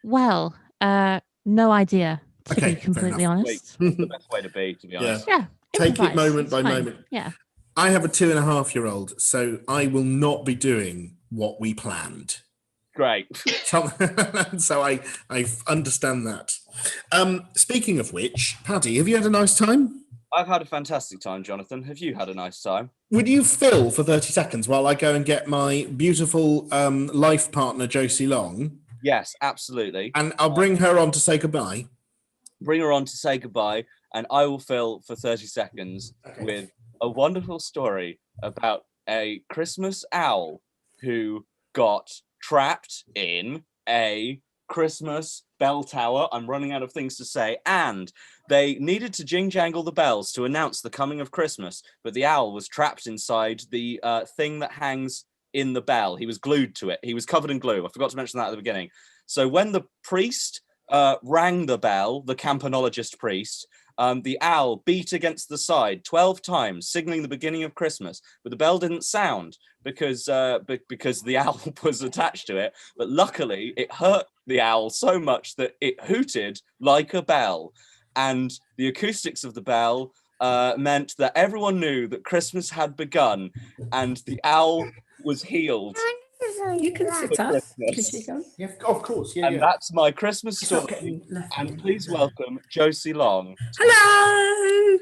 Speaker 15: Well, no idea, to be completely honest.
Speaker 1: The best way to be honest.
Speaker 15: Yeah.
Speaker 2: Take it moment by moment.
Speaker 15: Yeah.
Speaker 2: I have a 2.5-year-old, so I will not be doing what we planned.
Speaker 1: Great.
Speaker 2: So I understand that. Speaking of which, Paddy, have you had a nice time?
Speaker 1: I've had a fantastic time, Jonathan. Have you had a nice time?
Speaker 2: Would you fill for 30 seconds while I go and get my beautiful life partner, Josie Long?
Speaker 1: Yes, absolutely.
Speaker 2: And I'll bring her on to say goodbye.
Speaker 1: Bring her on to say goodbye, and I will fill for 30 seconds with a wonderful story about a Christmas owl who got trapped in a Christmas bell tower. I'm running out of things to say. And they needed to jing-jangle the bells to announce the coming of Christmas, but the owl was trapped inside the thing that hangs in the bell. He was glued to it. He was covered in glue. I forgot to mention that at the beginning. So when the priest rang the bell, the campanologist priest, the owl beat against the side 12 times, signaling the beginning of Christmas, but the bell didn't sound because the owl was attached to it. But luckily, it hurt the owl so much that it hooted like a bell, and the acoustics of the bell meant that everyone knew that Christmas had begun, and the owl was healed.
Speaker 16: You can sit up.
Speaker 2: Yeah, of course. Yeah,
Speaker 1: and that's my Christmas story. And please welcome Josie Long.
Speaker 16: Hello.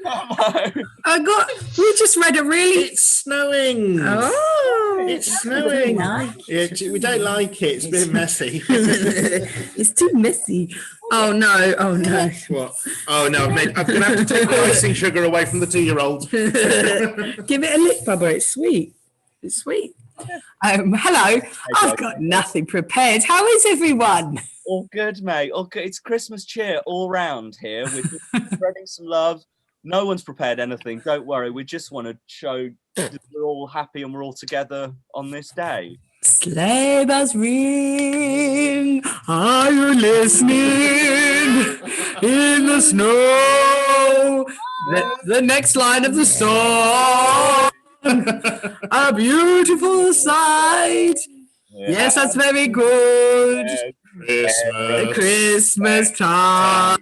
Speaker 1: Hello.
Speaker 16: We just read a really.
Speaker 2: It's snowing.
Speaker 16: Oh,
Speaker 2: it's snowing. We don't like it. It's a bit messy.
Speaker 16: It's too messy. Oh no! Oh no!
Speaker 2: What? Oh no! I'm going to have to take the icing sugar away from the 2-year-old.
Speaker 16: Give it a lick, Bubba. It's sweet. It's sweet. Hello. I've got nothing prepared. How is everyone?
Speaker 1: All good, mate. All good. It's Christmas cheer all round here. We're just spreading some love. No one's prepared anything. Don't worry. We just want to show that we're all happy and we're all together on this day.
Speaker 16: Sleigh bells ring. Are you listening? In the snow. The next line of the song. A beautiful sight. Yeah. Yes, that's very good. Christmas time.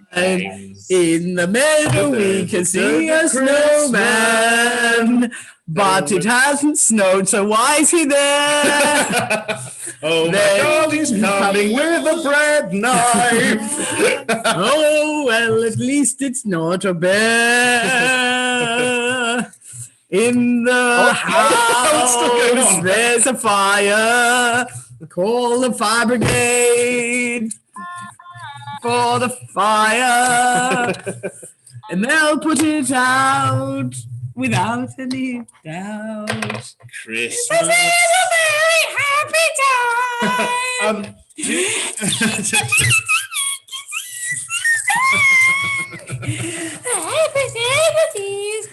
Speaker 16: In the meadow we can see a snowman, but it hasn't snowed, so why is he there?
Speaker 2: Oh my God, he's coming with a bread knife.
Speaker 16: Oh, well, at least it's not a bear. In the house, there's a fire. Call the fire brigade for the fire, and they'll put it out without any doubt.
Speaker 2: Christmas.
Speaker 16: This is a very happy time.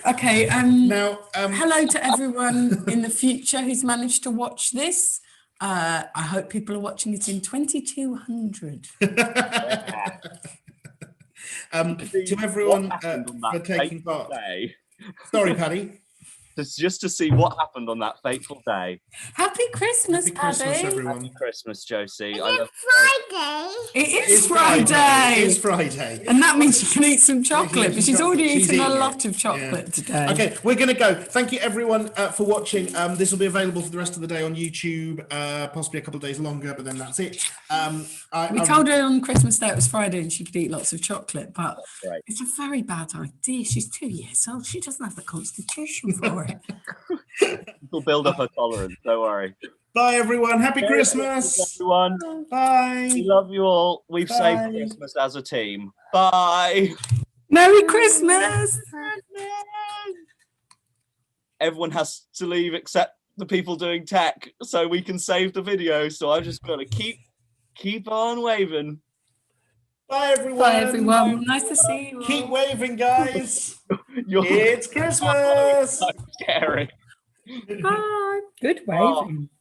Speaker 16: Okay,
Speaker 2: now,
Speaker 16: hello to everyone in the future who's managed to watch this. I hope people are watching it in 2200.
Speaker 2: To everyone for taking part. Sorry, Paddy.
Speaker 1: Just to see what happened on that fateful day.
Speaker 16: Happy Christmas, Paddy.
Speaker 2: Everyone.
Speaker 1: Happy Christmas, Josie.
Speaker 14: Friday.
Speaker 16: It is Friday.
Speaker 2: It is Friday.
Speaker 16: And that means she can eat some chocolate, but she's already eaten a lot of chocolate today.
Speaker 2: Okay, we're going to go. Thank you, everyone, for watching. This will be available for the rest of the day on YouTube, possibly a couple of days longer, but then that's it.
Speaker 16: We told her on Christmas Day it was Friday and she could eat lots of chocolate, but it's a very bad idea. She's 2 years old. She doesn't have the constitution for it.
Speaker 1: We'll build up her tolerance. Don't worry.
Speaker 2: Bye, everyone. Happy Christmas,
Speaker 1: everyone.
Speaker 2: Bye.
Speaker 1: We love you all. We've saved Christmas as a team. Bye.
Speaker 16: Merry Christmas.
Speaker 1: Everyone has to leave except the people doing tech, so we can save the video. So I'm just gonna keep on waving.
Speaker 2: Bye, everyone.
Speaker 16: Bye, everyone. Nice to see you.
Speaker 2: Keep waving, guys. It's Christmas.
Speaker 1: So scary.
Speaker 16: Bye. Good waving.